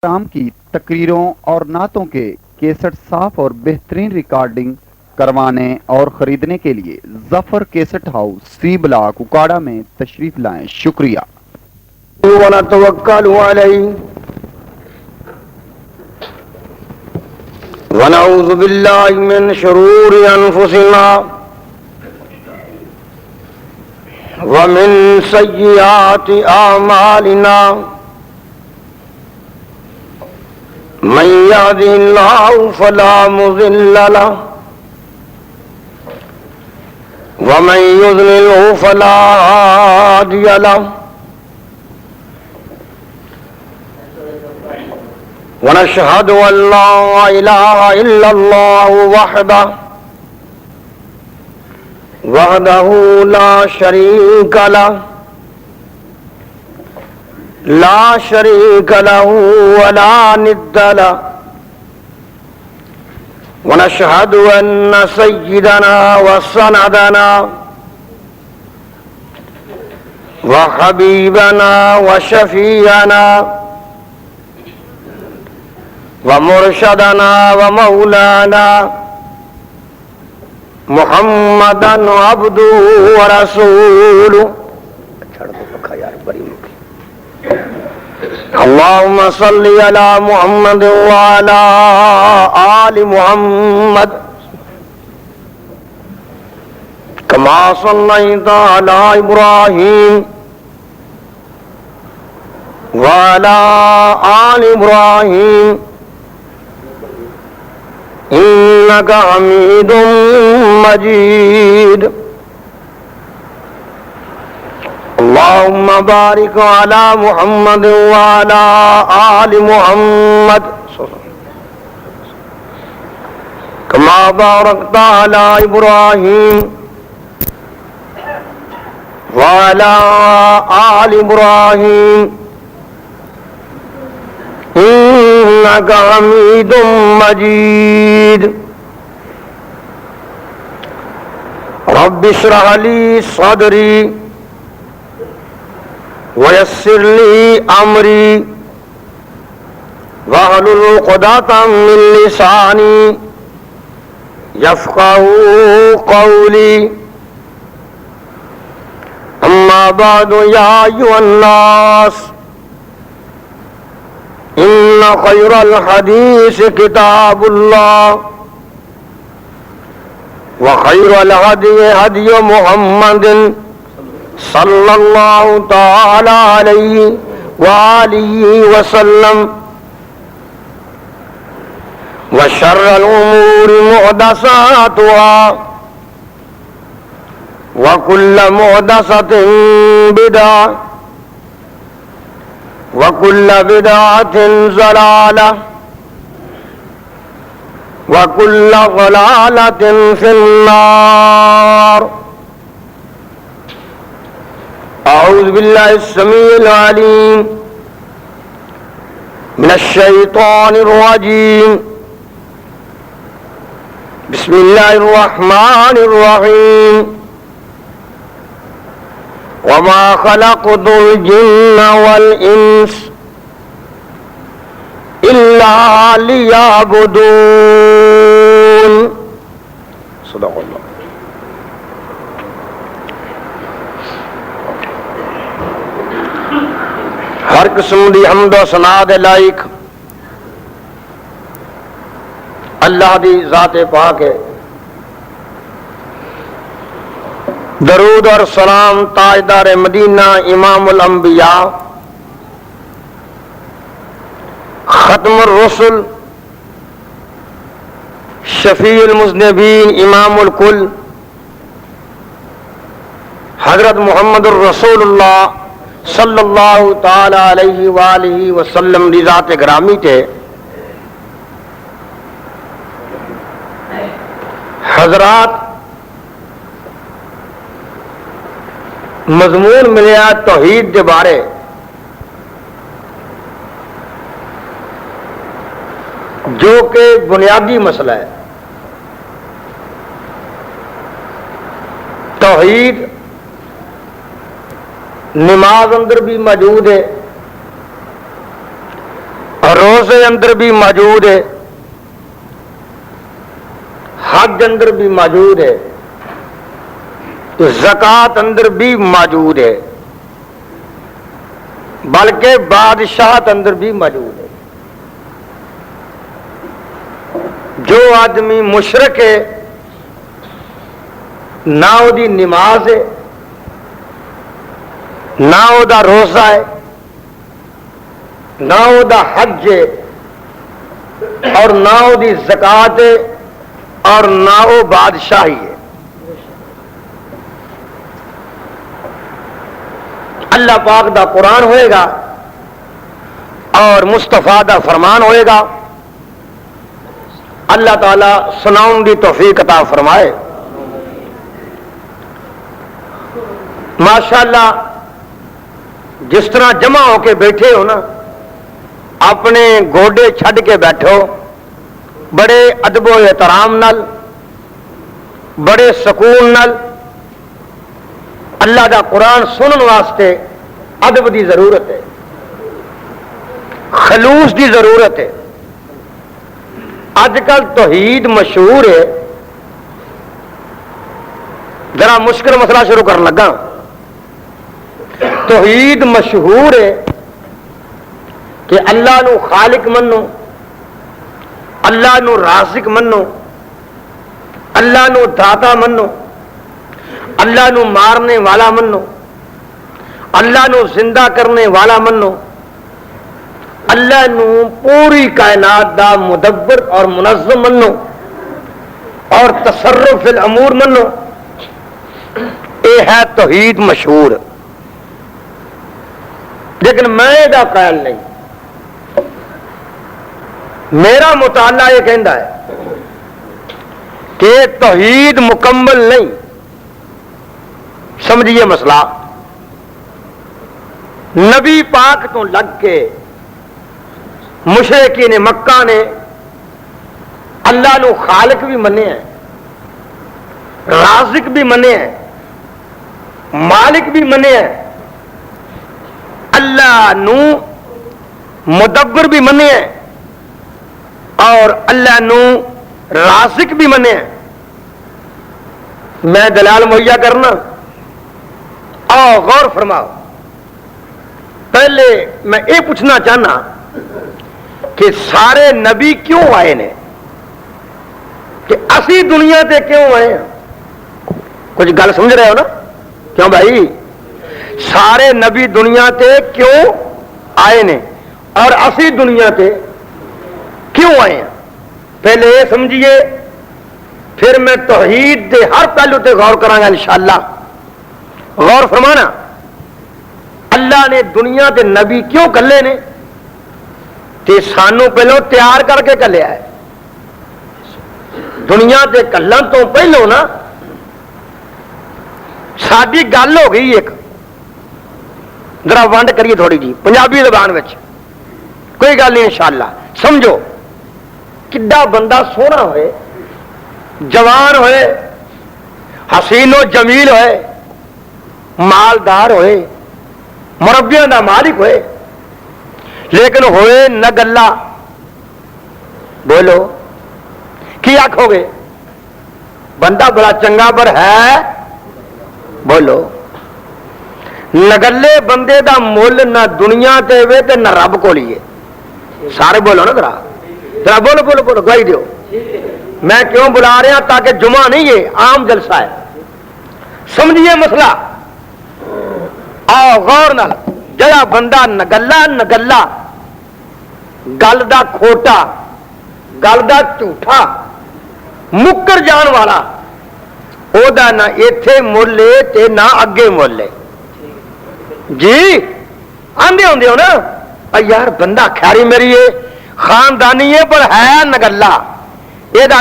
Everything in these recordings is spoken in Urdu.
کرام کی تقریروں اور نعتوں کے کیسٹ صاف اور بہترین ریکارڈنگ کروانے اور خریدنے کے لیے ظفر کیسٹ ہاؤس سی بلاک اکاڑا میں تشریف لائیں. شکریہ. ونتوکل علیہ ونعوذ باللہ من شرور انفسنا ومن سیئات اعمالنا من يهده الله فلا مضل له ومن يضلل فلا هادي له ونشهد أن لا إله إلا الله وحده لا شريك له ولا ند له ونشهد أن سيدنا وسندنا وحبيبنا وشفيعنا ومرشدنا ومولانا محمدا عبده ورسوله اللهم صل على محمد وعلى آل محمد كما صليت على إبراهيم وعلى آل إبراهيم إنك حميد مجيد اللهم بارك على محمد وعلى آل محمد كما باركت على إبراهيم وعلى آل إبراهيم إنك حميد مجيد رب اشرح لي صدري ويسر لي أمري واحلل عقدة من لساني يفقهوا قولي أما بعد يا أيها الناس إن خير الحديث كتاب الله وخير الهدي هدي محمد صلى الله تعالى عليه وآله وسلم وشر الأمور محدثاتها وكل محدثة بدعة وكل بدعة ضلالة وكل ضلالة في النار. أعوذ بالله السميع العليم من الشيطان الرجيم. بسم الله الرحمن الرحيم. وما خلقت الجن والإنس إلا ليعبدون. صدق الله. ہر قسم دی حمد و ثنا دے لائق اللہ دی ذات پاک ہے. درود اور سلام تاجدار مدینہ امام الانبیاء ختم الرسل شفیع المذنبین امام الکل حضرت محمد الرسول اللہ صلی اللہ تعالی علیہ وآلہ وسلم دی ذات گرامی تے حضرات مضمون ملیا توحید دے بارے جو کہ بنیادی مسئلہ ہے. توحید نماز اندر بھی موجود ہے، روزے اندر بھی موجود ہے، حج اندر بھی موجود ہے، زکات اندر بھی موجود ہے، بلکہ بادشاہت اندر بھی موجود ہے۔ جو آدمی مشرک ہے نہ وہ دی نماز ہے، نہ وہ دا روزہ ہے، نہ وہ دا حج ہے، اور نہ وہ دی زکات ہے، اور نہ وہ بادشاہی ہے۔ اللہ پاک دا قرآن ہوئے گا اور مصطفیٰ دا فرمان ہوئے گا، اللہ تعالی سناؤں دی توفیق عطا فرمائے۔ ماشاءاللہ جس طرح جمع ہو کے بیٹھے ہو نا، اپنے گوڈے چھڈ کے بیٹھو، بڑے ادب و احترام نال، بڑے سکون نال اللہ دا قرآن سنن واسطے ادب دی ضرورت ہے، خلوص دی ضرورت ہے۔ اج کل توحید مشہور ہے، ذرا مشکل مسئلہ شروع کرنے لگا۔ توحید مشہور ہے کہ اللہ نو خالق منو، اللہ نو رازق منو، اللہ نو داتا منو، اللہ نو مارنے والا منو، اللہ نو زندہ کرنے والا منو، اللہ نو پوری کائنات دا مدبر اور منظم منو، اور تصرف فی الامور منو۔ یہ ہے توحید مشہور، لیکن میں دا قائل نہیں۔ میرا مطالعہ یہ کہندا ہے کہ توحید مکمل نہیں۔ سمجھیے مسئلہ، نبی پاک تو لگ کے مشرکین مکہ نے اللہ نو خالق بھی منے ہیں، رازق بھی منے ہیں، مالک بھی منے ہیں، اللہ نو مدبر بھی منے ہیں، اور اللہ نو رازق بھی منے ہیں۔ میں دلال مہیا کرنا، آؤ غور فرماؤ۔ پہلے میں یہ پوچھنا چاہنا کہ سارے نبی کیوں آئے نے، کہ اسی دنیا تے کیوں آئے ہیں؟ کچھ گل سمجھ رہے ہو نا؟ کیوں بھائی؟ سارے نبی دنیا تے کیوں آئے نے اور اسی دنیا تے کیوں آئے ہیں؟ پہلے یہ سمجھیے، پھر میں توحید دے ہر پہلو تے غور کروں گا انشاءاللہ۔ غور فرمانا، اللہ نے دنیا دے نبی کیوں کلے نے؟ تے سانو پہلو تیار کر کے کلیا ہے۔ دنیا دے کلن تو پہلو نا ساری گل ہو گئی ایک، ذرا ونڈ کریے تھوڑی جی پنجابی زبان وچ، کوئی گل نہیں انشاءاللہ۔ سمجھو، کڈا بندہ سونا ہوئے، جوان ہوئے، حسین و جمیل ہوئے، مالدار ہوئے، مربیاں دا مالک ہوئے، لیکن ہوئے نہ گلا، بولو کی آکھو گے؟ بندہ بڑا چنگا پر ہے، بولو نگلے بندے دا مول نہ دنیا تے وے تے نہ رب کو لیے۔ سارے بولو نا ذرا ذرا بولو بولو بولو، گواہی دیو۔ میں کیوں بلا رہا؟ تاکہ جمعہ نہیں ہے، عام جلسہ ہے۔ سمجھیے مسئلہ، آؤ غور نال۔ جڑا بندہ نگلا نگلا، گل دا کھوٹا، گل دا جھوٹا، مکر جان والا، او دا نہ ایتھے مولے تے نہ اگے مولے۔ جی آندے ہوندے ہو نا، یار بندہ خیری میری ہے، خاندانی ہے، پر ہے نگلا، یہ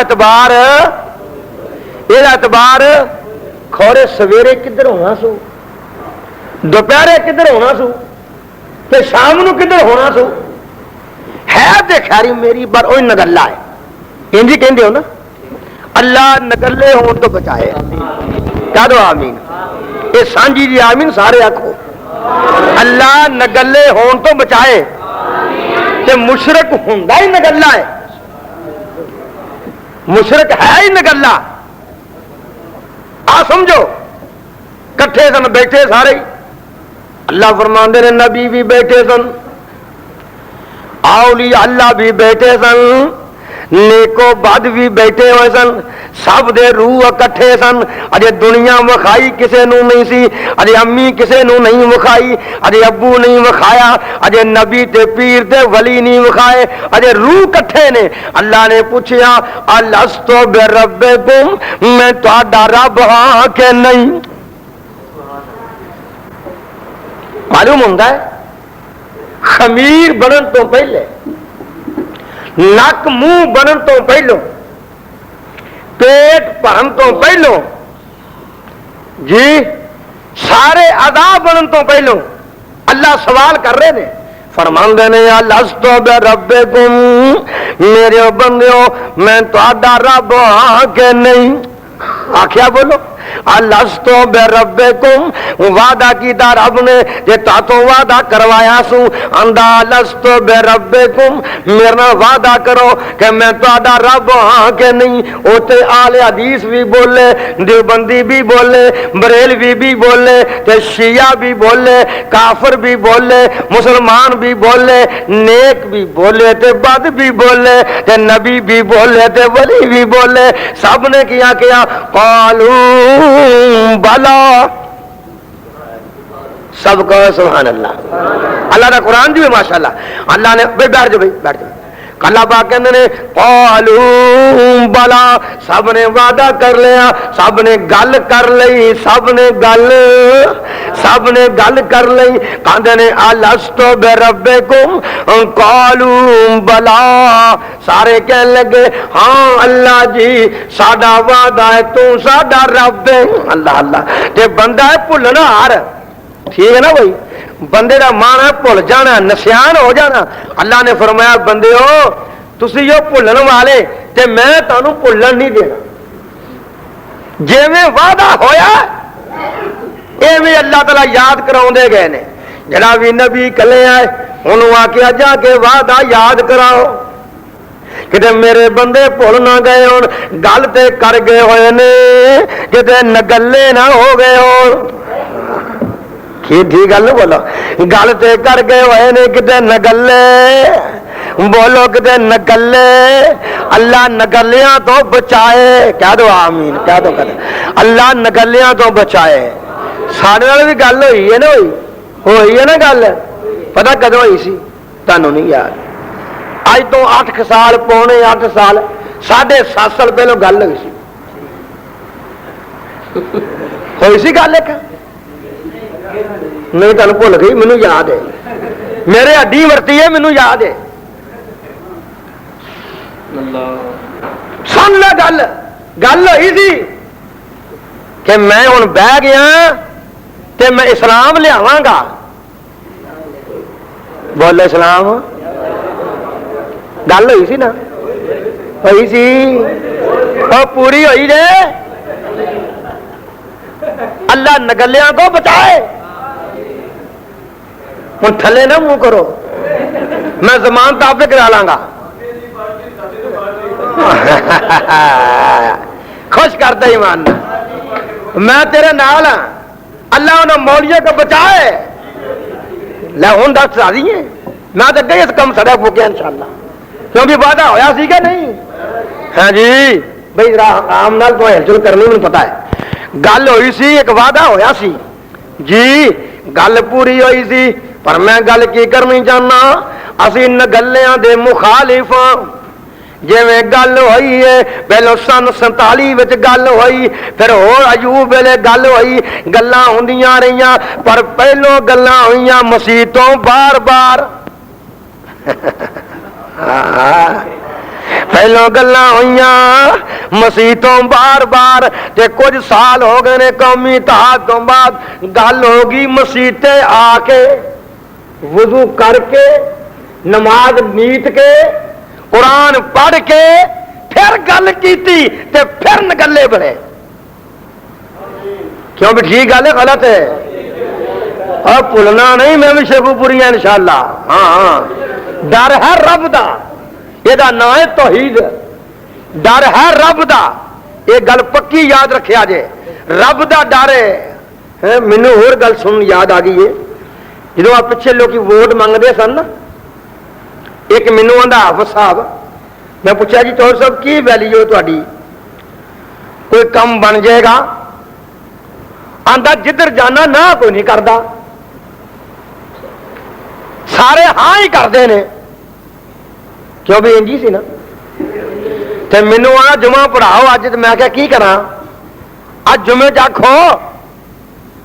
اعتبار کھورے سویرے کدھر ہونا سو، دوپہرے کدھر ہونا سو، تے شام نو کدھر ہونا سو، ہے تے خیری میری پر اوہ نگلا ہے۔ انجی کہندے ہو نا، اللہ نگلے ہون تو بچائے۔ کہہ دو آمین۔ یہ سانجی جی آمین، سارے آکھو اللہ نگلے ہون تو بچائے۔ تے مشرک ہوندا ہی نگلا ہے، مشرک ہے ہی نگلا. آ سمجھو کٹھے سن بیٹھے سارے، اللہ فرماندے نے نبی بھی بیٹھے سن، اولیاء اللہ بھی بیٹھے سن، نیکو بد بھی بیٹھے ہوئے سن، سب دے روح اکٹھے سن. اجے دنیا وکھائی کسے نو نہیں سی، اجے امی کسے نو نہیں وکھائی، اجے ابو نہیں وکھایا، اجے نبی تے پیر تے ولی نہیں وکھائے، اجے روح کٹھے نے. اللہ نے پوچھیا الستو بربکم، میں تہاڈا رب ہاں کہ نہیں؟ معلوم ہوندا ہے خمیر بنن تو پہلے، نک منہ بنن تو پہلو، پیٹ بھرن تو پہلو، جی سارے اعضاء بنن تو پہلو اللہ سوال کر رہے ہیں. فرماندے نے الستو بربکم، میرے بندیو میں تہاڈا رب ہاں کہ نہیں؟ آکھیا بولو الستو بربکم، وعدہ کیتا رب نے تے تاتوں وعدہ کروایا سو، اندا الستو بربکم، میرے نال وعدہ کرو کہ میں تہاڈا رب ہاں کہ نہیں؟ اوتے اہل حدیث بھی بولے، دیوبندی بھی بولے، بریلوی بھی بولے، تے شیعہ بھی بولے، کافر بھی بولے، مسلمان بھی بولے، نیک بھی بولے تے بد بھی بولے، تے نبی بھی بولے تے ولی بھی بولے. سب نے کیا قالو بلا، سب کو سبحان اللہ. اللہ کا قرآن جو ہے ماشاءاللہ، اللہ نے بیٹھ جاؤ بیٹھ جاؤ. اللہ پاک کہندے نے قالو بلا، سب نے وعدہ کر لیا، سب نے گل کر لئی، سب نے گل کر لئی. کہندے نے الستو بربکم، قالو بلا، سارے کہنے لگے ہاں اللہ جی ساڈا وعدہ ہے، تو ساڈا رب ہے. اللہ اللہ تے بندہ ہے بھلنا ہار، ٹھیک ہے نا بھائی، بندے دا مان ہے بھول جانا، نسیان ہو جانا. اللہ نے فرمایا بندیو تسی جو بھولن والے تے میں تانوں بھولن نہیں دینا. جویں وعدہ ہویا ایویں اللہ تعالیٰ یاد کراؤں دے گئے نے. جڑا بھی نبی کلے آئے انہوں آکھیا جا کے وعدہ یاد کراؤ، کتے میرے بندے بھول نہ گئے ہون، گل تے کر گئے ہوئے نے، کتے نگلے نہ ہو گئے ہون. ٹھیک گل بولو، گل تے کر گئے ہوئے نے کتے نگلے، بولو کتے نگلے. اللہ نگلیاں تو بچائے، کہہ دو آمین، کہہ دو کہہ دو. اللہ نگلیاں تو بچائے. سارے نال بھی گل ہوئی ہے نا، ہوئی ہے نا گل، پتہ کدوں ہوئی سی تانوں نہیں یاد؟ اج تو 8 سال پونے 8 سال 7.5 سال پہلو گل ہوئی سی. ہوئی سی گل ایک نہیں، تمہیں بھول گئی، مینوں یاد ہے، میرے ہڈی ورتی ہے، مینوں یاد ہے. سن لے گل ہوئی سی کہ میں ہوں بہ گیا تے میں اسلام لیاواں گا. بولو اسلام. گل ہوئی سی نا، ہوئی سی، وہ پوری ہوئی جے. اللہ نگلیاں کو بچائے. ہوں تھلے نہ منہ کرو، میں زمان تابع کرا لاں گا. خوش کرتا ایمان، میں تیرے نال ہاں. اللہ انہوں مولیے کو بچائے. لے ہوں دس راضی ہیں، میں تو گئی اس کم سڑا پوکیا انشاءاللہ، کیونکہ وعدہ ہویا سی کہ نہیں؟ ہاں جی بھائی آم نال تو ہلچل کرنی مجھے پتا ہے. گل ہوئی سی، ایک وعدہ ہویا سی جی، گل پوری ہوئی سی، پر میں گل کی کرنی چاہنا، اسی نگلیاں دے مخالف. جی گل ہوئی ہے پہلو سن 47 گل ہوئی، پھر اور ایوب ویلے گل ہوئی، گلاں ہوندیاں رہیاں، پر پہلو گلاں ہوئیاں مسیتوں بار بار. پہلو گلاں ہوئیاں مسیتوں بار بار، تے کچھ سال ہو گئے نے قومی اتحاد تو بعد گل ہوگی مسیتے آ کے وضو کر کے نماز نیت کے قرآن پڑھ کے پھر گل کیتی تے پھر نگلے بنے. کیوں بھی ٹھیک گل ہے غلط ہے؟ اور بھولنا نہیں، میں بھی شیخو پوری ہیں انشاءاللہ. ہاں ہاں ڈر ہے رب دا، یہ نام ہے توحید، ڈر ہے رب دا، یہ گل پکی یاد رکھیا جے، رب دا ڈر ہے۔ مینوں اور گل سن یاد آ گئی ہے، جدو آپ پچھے لوگ ووٹ منگتے سن نا، ایک مینوں آندا حافظ صاحب، میں پوچھا جی چور صاحب کی ویلیو تہاڈی، کوئی کم بن جائے گا؟ آندا جدھر جانا نہ کوئی نہیں کردا، سارے ہاں ہی کرتے ہیں، کیوں بھی انجی سی نا۔ تے مینوں آ جمعہ پڑھاؤ اج، تے میں کہا کی کراں؟ اج جمعے چ آکھو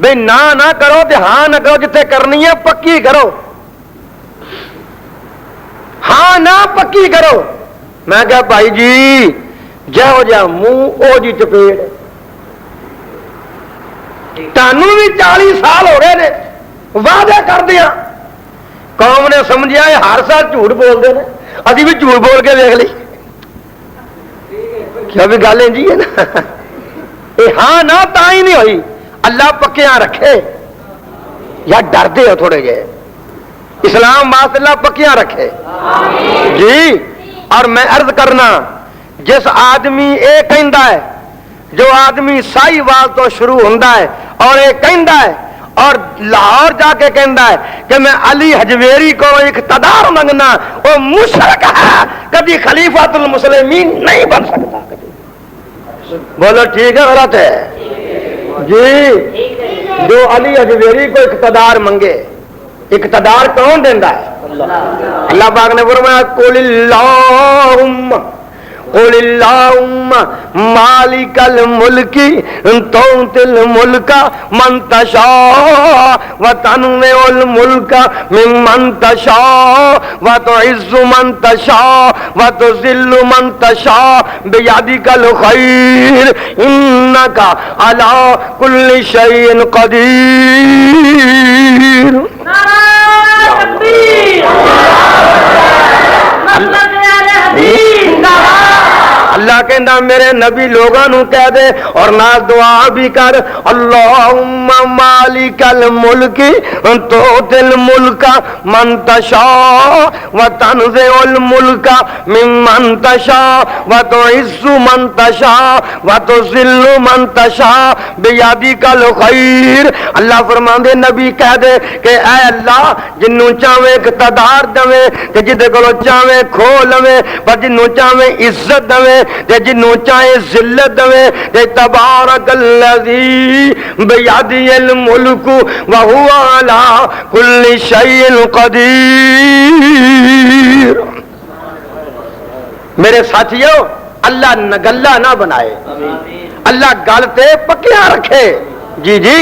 بھئی نہ کرو تے ہاں نہ کرو، جتھے کرنی ہے پکی کرو، ہاں نہ پکی کرو۔ میں کہا بھائی جی جہو جا منہ او جی چپیڑ، تانوں بھی 40 سال ہو گئے نے وعدے کر دیا، قوم نے سمجھا یہ ہر سال جھوٹ بولتے ہیں، ابھی بھی جھوٹ بول کے دیکھ لی، کیا بھی گل جی ہے نا۔ یہ ہاں نہ تا ہی نہیں ہوئی، اللہ پکیاں رکھے، یا ڈردے ہو تھوڑے جے؟ اسلام واسطے اللہ پکیاں رکھے جی۔ اور میں عرض کرنا، جس آدمی یہ کہندا ہے، جو آدمی سائی وال تو شروع ہوندا ہے اور یہ کہندا ہے اور لاہور جا کے کہندا ہے کہ میں علی حجویری کو اقتدار منگنا، وہ مشرک ہے، کبھی خلیفۃ المسلمین نہیں بن سکتا۔ بولو ٹھیک ہے غلط ہے جی؟ جو علی حجویری کو اقتدار منگے، اقتدار کون دیندا ہے؟ اللہ پاک نے فرمایا قل اللہم مالک الملک تؤتی الملک من تشاء وتنزع الملک ممن تشاء وتعز من تشاء وتذل من تشاء بیدک الخیر انک علی کل شیء قدیر۔ اللہ کہندا میرے نبی لوگاں نو کہہ دے اور نال دعا بھی کر، اللہم مالک الملک تؤتی الملک من تشاء وتنزع الملک ممن تشاء وتعز من تشاء وتذل من تشاء بیدک الخیر۔ اللہ فرماندے نبی کہہ دے کہ اے اللہ جنوں چاہے اقتدار دوے تے جدے کولو چاہے کھو لوے، پر جنوں چاہے عزت دوے تے جنوں چاہے ذلت دوے، تے تبارک الذی بیدہ الملک وہو علی کل شیء قدیر۔ میرے ساتھیو اللہ گلا نہ بنائے، اللہ گل تے پکیاں رکھے جی جی،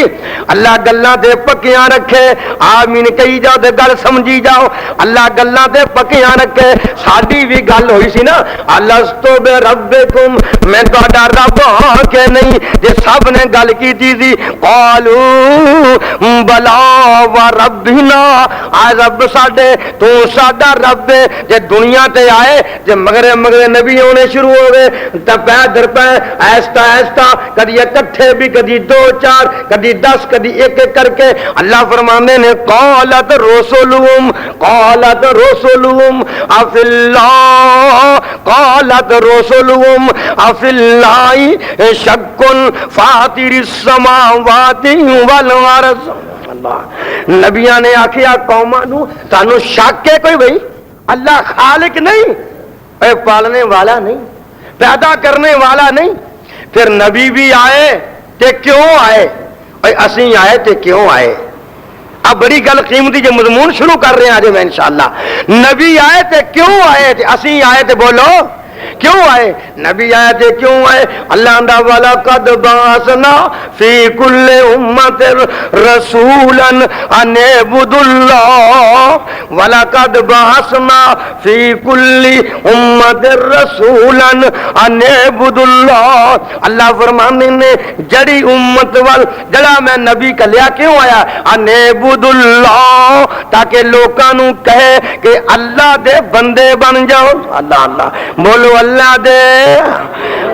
اللہ گلاں تے پکیاں رکھے، آمین کہی جاؤ تے گل سمجھی جاؤ، اللہ گلاں تے پکیاں رکھے۔ ساڈی بھی گل ہوئی سی نا، الستو بربکم، میں تہاڈا رب ہاں کہ نہیں؟ جے سب نے گل کیتی سی قالو بلا وربنا، آ رب ساڈے تو ساڈا رب ہے۔ جے دنیا تے آئے جے مگرے نبی ہونے شروع ہو گئے تے پہ در پہ ایستا ایستا، کدی اکٹھے بھی، کدی 2 4 کدی 10 کدی 1 1 کر کے اللہ فرمانے نے قالت رسلهم افی اللہ، قالت رسلهم افی اللہ شک فاطر السماوات والارض۔ اللہ نبیاں نے آخیا قوماں نو تانوں شک ہے کوئی بھئی اللہ خالق نہیں، اے پالنے والا نہیں، پیدا کرنے والا نہیں؟ پھر نبی بھی آئے تے کیوں آئے، اسی آئے تے کیوں آئے؟ اب بڑی گل قیمتی جو مضمون شروع کر رہے ہیں آج میں انشاءاللہ۔ نبی آئے تے کیوں آئے تے اسی آئے تے بولو کیوں آئے؟ نبی آئے تھے کیوں آئے؟ اللہ اندہ وَلَقَدْ بَعَثْنَا فِي كُلِّ أُمَّةٍ رَسُولًا أَنِ اعْبُدُوا اللَّهَ وَلَقَدْ بَعَثْنَا فِي كُلِّ أُمَّةٍ رَسُولًا أَنِ اعْبُدُوا اللَّهَ۔ اللہ فرمانے نے جڑی امت وال جڑا میں نبی کلیا کیوں آیا؟ أَنِ اعْبُدُوا اللَّهَ، تاکہ لوکاں نو کہے کہ اللہ دے بندے بن جاؤ۔ اللہ اللہ بولو اللہ دے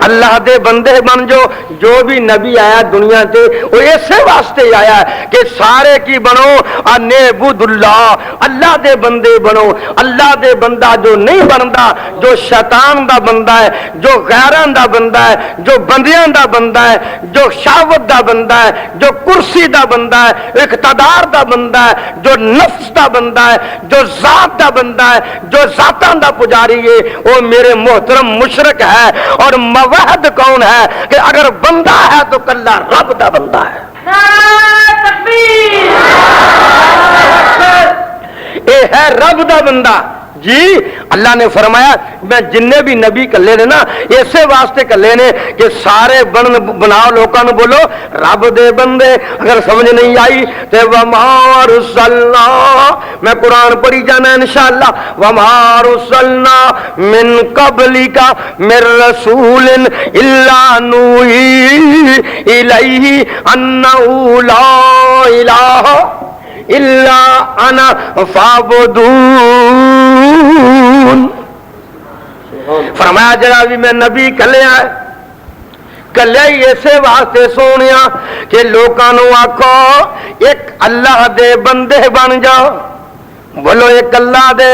اللہ دے بندے بن جو بھی نبی آیا دنیا تے وہ اسی واسطے آیا ہے کہ سارے کی بنو انعبد اللہ، اللہ دے بندے بنو۔ اللہ دے بندہ جو نہیں بنتا، جو شیطان دا بندہ ہے، جو غیراں دا بندہ ہے، جو بندیاں دا بندہ ہے، جو شہوت دا بندہ ہے، جو کرسی دا بندہ ہے، اقتدار دا بندہ ہے، جو نفس دا بندہ ہے، جو ذات دا بندہ ہے، جو ذاتاں دا پجاری ہے، وہ میرے محترم مشرک ہے۔ اور موحد کون ہے کہ اگر بندہ ہے تو کلا رب دا بندہ ہے۔ اے ہے رب دا بندہ جی۔ اللہ نے فرمایا میں جننے بھی نبی کلے نے نا اسے واسطے کلے نے کہ سارے بناؤ لوکاں نو بولو رب دے بندے۔ اگر سمجھ نہیں آئی تے وما رسلنا، میں قرآن پڑھی جانا انشاءاللہ، وما رسلنا من قبلک من رسول الا نوحی الیہ انہ لا الہ الا انا فاعبدون۔ فرمایا جڑا بھی میں نبی کلیا کلیا ہی اسے واسطے سونیا کہ لوکاں نو آکھو ایک اللہ دے بندے بن جاؤ۔ بولو ایک اللہ دے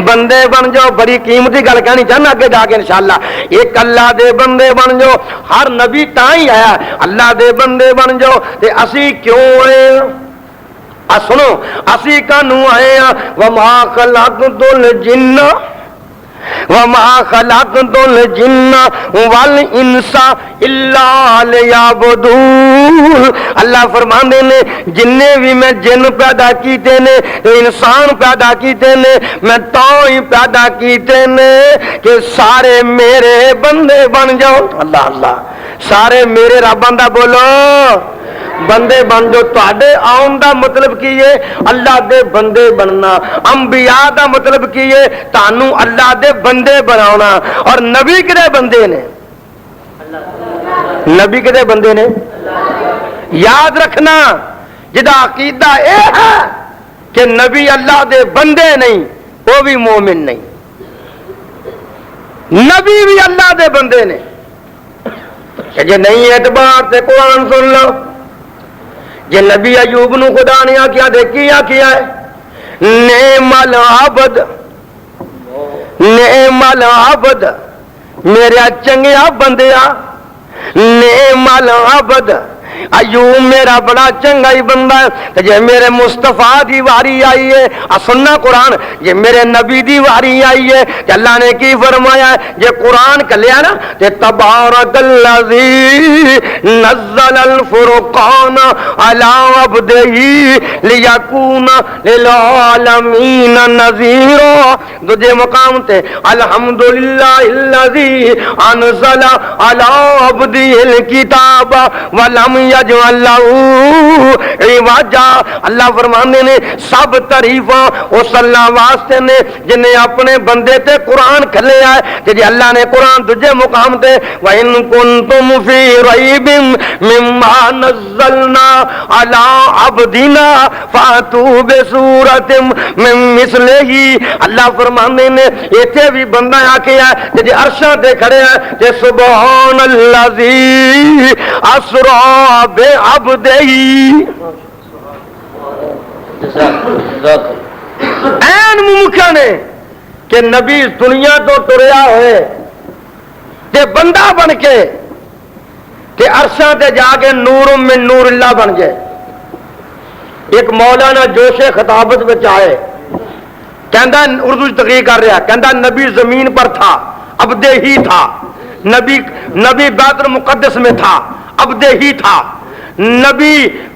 بندے بن جاؤ۔ بڑی قیمتی گل کہنی چاہنا اگے جا کے انشاءاللہ۔ ایک اللہ دے بندے بن جاؤ۔ ہر نبی تاں ہی آیا اللہ دے بندے بن جاؤ۔ تے اسی کیوں آئے؟ سنو اسی کانو آئے ہیں وما خلقت الجن وما خلقت الجن والانس الا لیعبدون۔ اللہ فرماندے نے جننے بھی میں جن پیدا کیتے نے انسان پیدا کیتے نے میں تو ہی پیدا کیتے نے کہ سارے میرے بندے بن جاؤ۔ اللہ اللہ سارے میرے رب دا بولو بندے بن جو۔ تواڈے آن دا مطلب کی ہے اللہ دے بندے بننا۔ انبیاء دا مطلب کی ہے تانوں اللہ دے بندے بناونا۔ اور نبی کدے بندے نے؟ نبی کدے بندے نے؟ یاد رکھنا جدا عقیدہ اے ہے کہ نبی اللہ دے بندے نہیں وہ بھی مومن نہیں۔ نبی بھی اللہ دے بندے نے۔ کہ جے نہیں اعتبار سے قرآن سن لو۔ جے نبی ایوب نو خدا نے آکھیا دیکھیا کیا ہے نعم العبد نعم العبد میرا چنگیا بندیا نعم العبد ایوب میرا بڑا چنگا ہی بندہ ہے۔ جے میرے مصطفیٰ دی واری آئی ہے سننا قرآن، جے میرے نبی دی واری آئی ہے کہ اللہ نے کی فرمایا ہے جے قرآن کلیا نا تے تبارک الذی نزل الفرقان علی عبدہ لیکون للعالمین نذیرا۔ دوجے مقام تے الحمدللہ الذی انزل علی عبدہ الکتاب ولم یجعل لہ عوجا۔ اللہ فرماندے نے سب تعریفاں اس اللہ واسطے نے جن نے اپنے بندے تے قرآن کھلے آئے کہ جی اللہ نے قرآن دوجے مقام تے وَإِن كُنتُمْ فِي رَيْبٍ مِّمَّا نَزَّلْنَا عَلَىٰ عَبْدِنَا فَأْتُوا بِسُورَةٍ مِّن مِّثْلِهِ۔ اللہ فرماندے نے ایتھے بھی بندہ آ کے ہے کہ جی عرشاں تے کھڑے ہیں کہ سبحان الذی اسرا بعبدہ۔ این ممکن ہے کہ نبی دنیا تو ٹریا ہوئے تے بندہ بن کے تے عرشاں تے جا کے نور من نور اللہ بن جائے۔ ایک مولانا جوش خطابت میں آئے کہندہ اردو تقریر کر رہا کہندہ نبی زمین پر تھا عبد ہی تھا، نبی بیت المقدس میں تھا عبد ہی تھا، نبی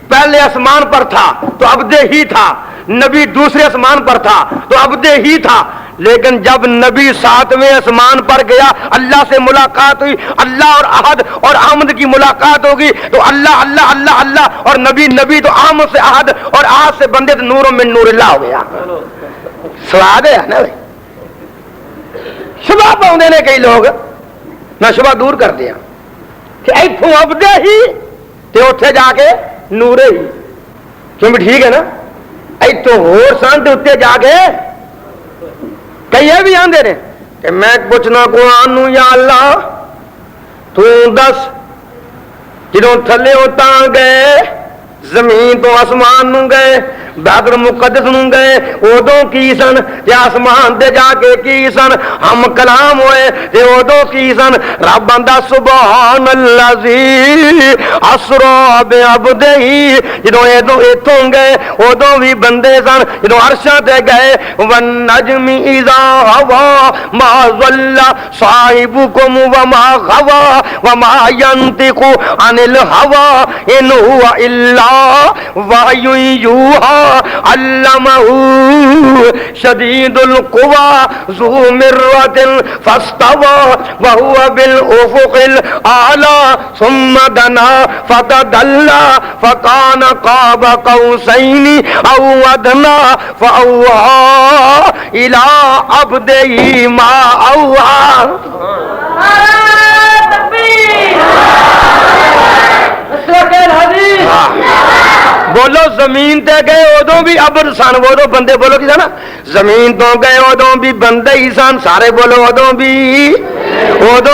پہلے آسمان پر تھا تو عبد ہی تھا، نبی دوسرے آسمان پر تھا تو عبد ہی تھا، لیکن جب نبی ساتویں آسمان پر گیا اللہ سے ملاقات ہوئی، اللہ اور احد اور احمد کی ملاقات ہوگی تو اللہ اللہ اللہ اللہ اور نبی تو احمد سے احد اور احد سے بندے تو نور من نور اللہ ہو گیا۔ سواد ہے نا شبہ پاؤندے نے کئی لوگ، میں شبہ دور کر دیا کہ ایتھوں عبد ہی تے اوتھے جا کے نور ہی، کیوں بھی ٹھیک ہے نا؟ ایتھوں ہور سن تے اوتے جا کے کئی یہ بھی آندے نے کہ میں پوچھنا قرآن نو یا اللہ تو دس جدوں تھلے اتاں گئے زمین تو آسمان نو گئے بیت المقدس نو گئے ادوں کی سن تے آسمان تے جا کے کی سن ہم کلام ہوئے تے ادوں کی سن رب آندا سبحان الذی اسرا بعبدہ جدوں ایتھوں گئے ادوں بھی بندے سن جدوں عرشاں تے گئے والنجم اذا ہوا ما ضل صاحبکم وما غوا وما ينطق عن الهوى ان هو الا وحی یوحی علمه شدید القوى ذو مرۃ فاستوى وهو بالافق الاعلى ثم دنا فتدلى فكان قاب قوسين او ادنى فاوحى الى عبده ما اوحى بولو زمین تے گئے ادوں بھی ابر سن ادوں بندے بولو کی نا زمین تو گئے ادوں بھی بندے ہی سن سارے بولو ادوں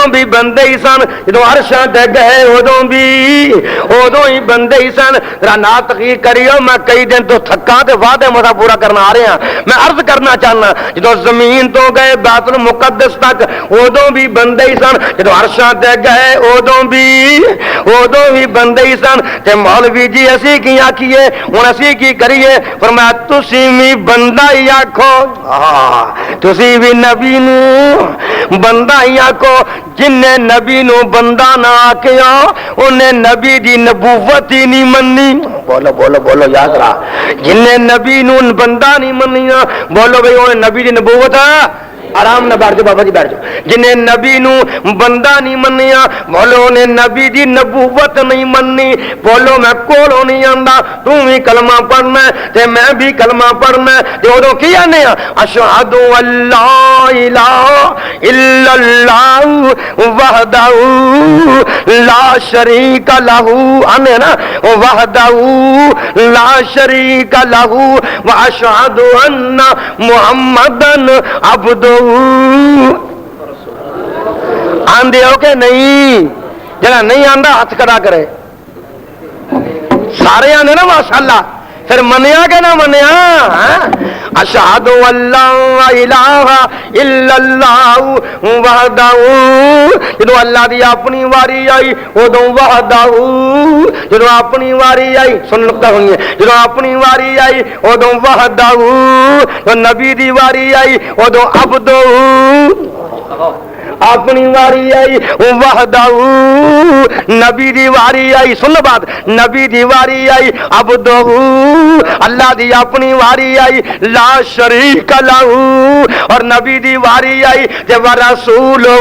بھی بندے ہی سن جدوں عرشاں تے گئے ادوں ہی بندے ہی سن ذرا نا تقریر کریو میں کئی دن تو تھکا تے وعدے متا پورا کرنا آ رہا میں عرض کرنا چاہنا جدوں زمین تو گئے بیت المقدس تک ادوں بھی بندے ہی سن جدوں عرشاں تے گئے ادوں بھی بندے ہی سن تے مولوی جی اسی کی آکھیے ہن اسی کی کریے فرمایا تسی بھی بندہ ہی آکھو تسی بھی نبی نو بندہ ہی آکھو جن نے نبی نو بندہ نہ آکھیا انہیں نبی دی نبوت ہی نہیں منی بولو بولو بولو یاد رہا جن نے نبی نو بندہ نہیں منیا بولو بھئی انہیں نبی دی نبوت آرام نہ بیٹھ جاؤ بابا جی بیٹھ جاؤ جنہیں نبی نو بندہ نہیں منیا بولو نے نبی دی نبوت نہیں منی بولو میں کولو نہیں آندا تو بھی کلمہ پڑھنا تے میں بھی کلمہ پڑھنا تے ادو کی آنے اشہد ان لا الہ الا اللہ وحدہ لا شریک لہ آنے نا وحدہ لا شریک لہ واشہد ان محمدن عبدہ آندے ہو کہ نہیں جڑا نہیں آندا ہاتھ کھڑا کرے سارے آندے نا ماشاءاللہ پھر منیا کہ نہ منیا اشہد ان لا الہ الا اللہ وحدہ جدو اللہ دی اپنی واری آئی ادو وحدہ جدو اپنی واری آئی سن لگتا ہوئی ہے جدو اپنی واری آئی ادو وحدہ نبی دی واری آئی ادو عبدہ اپنی واری آئی وحدہ نبی دی واری آئی سن بات نبی دی واری آئی عبدہ اللہ دی اپنی واری آئی لا شریک لہ اور نبی دی واری آئی جب رسولہ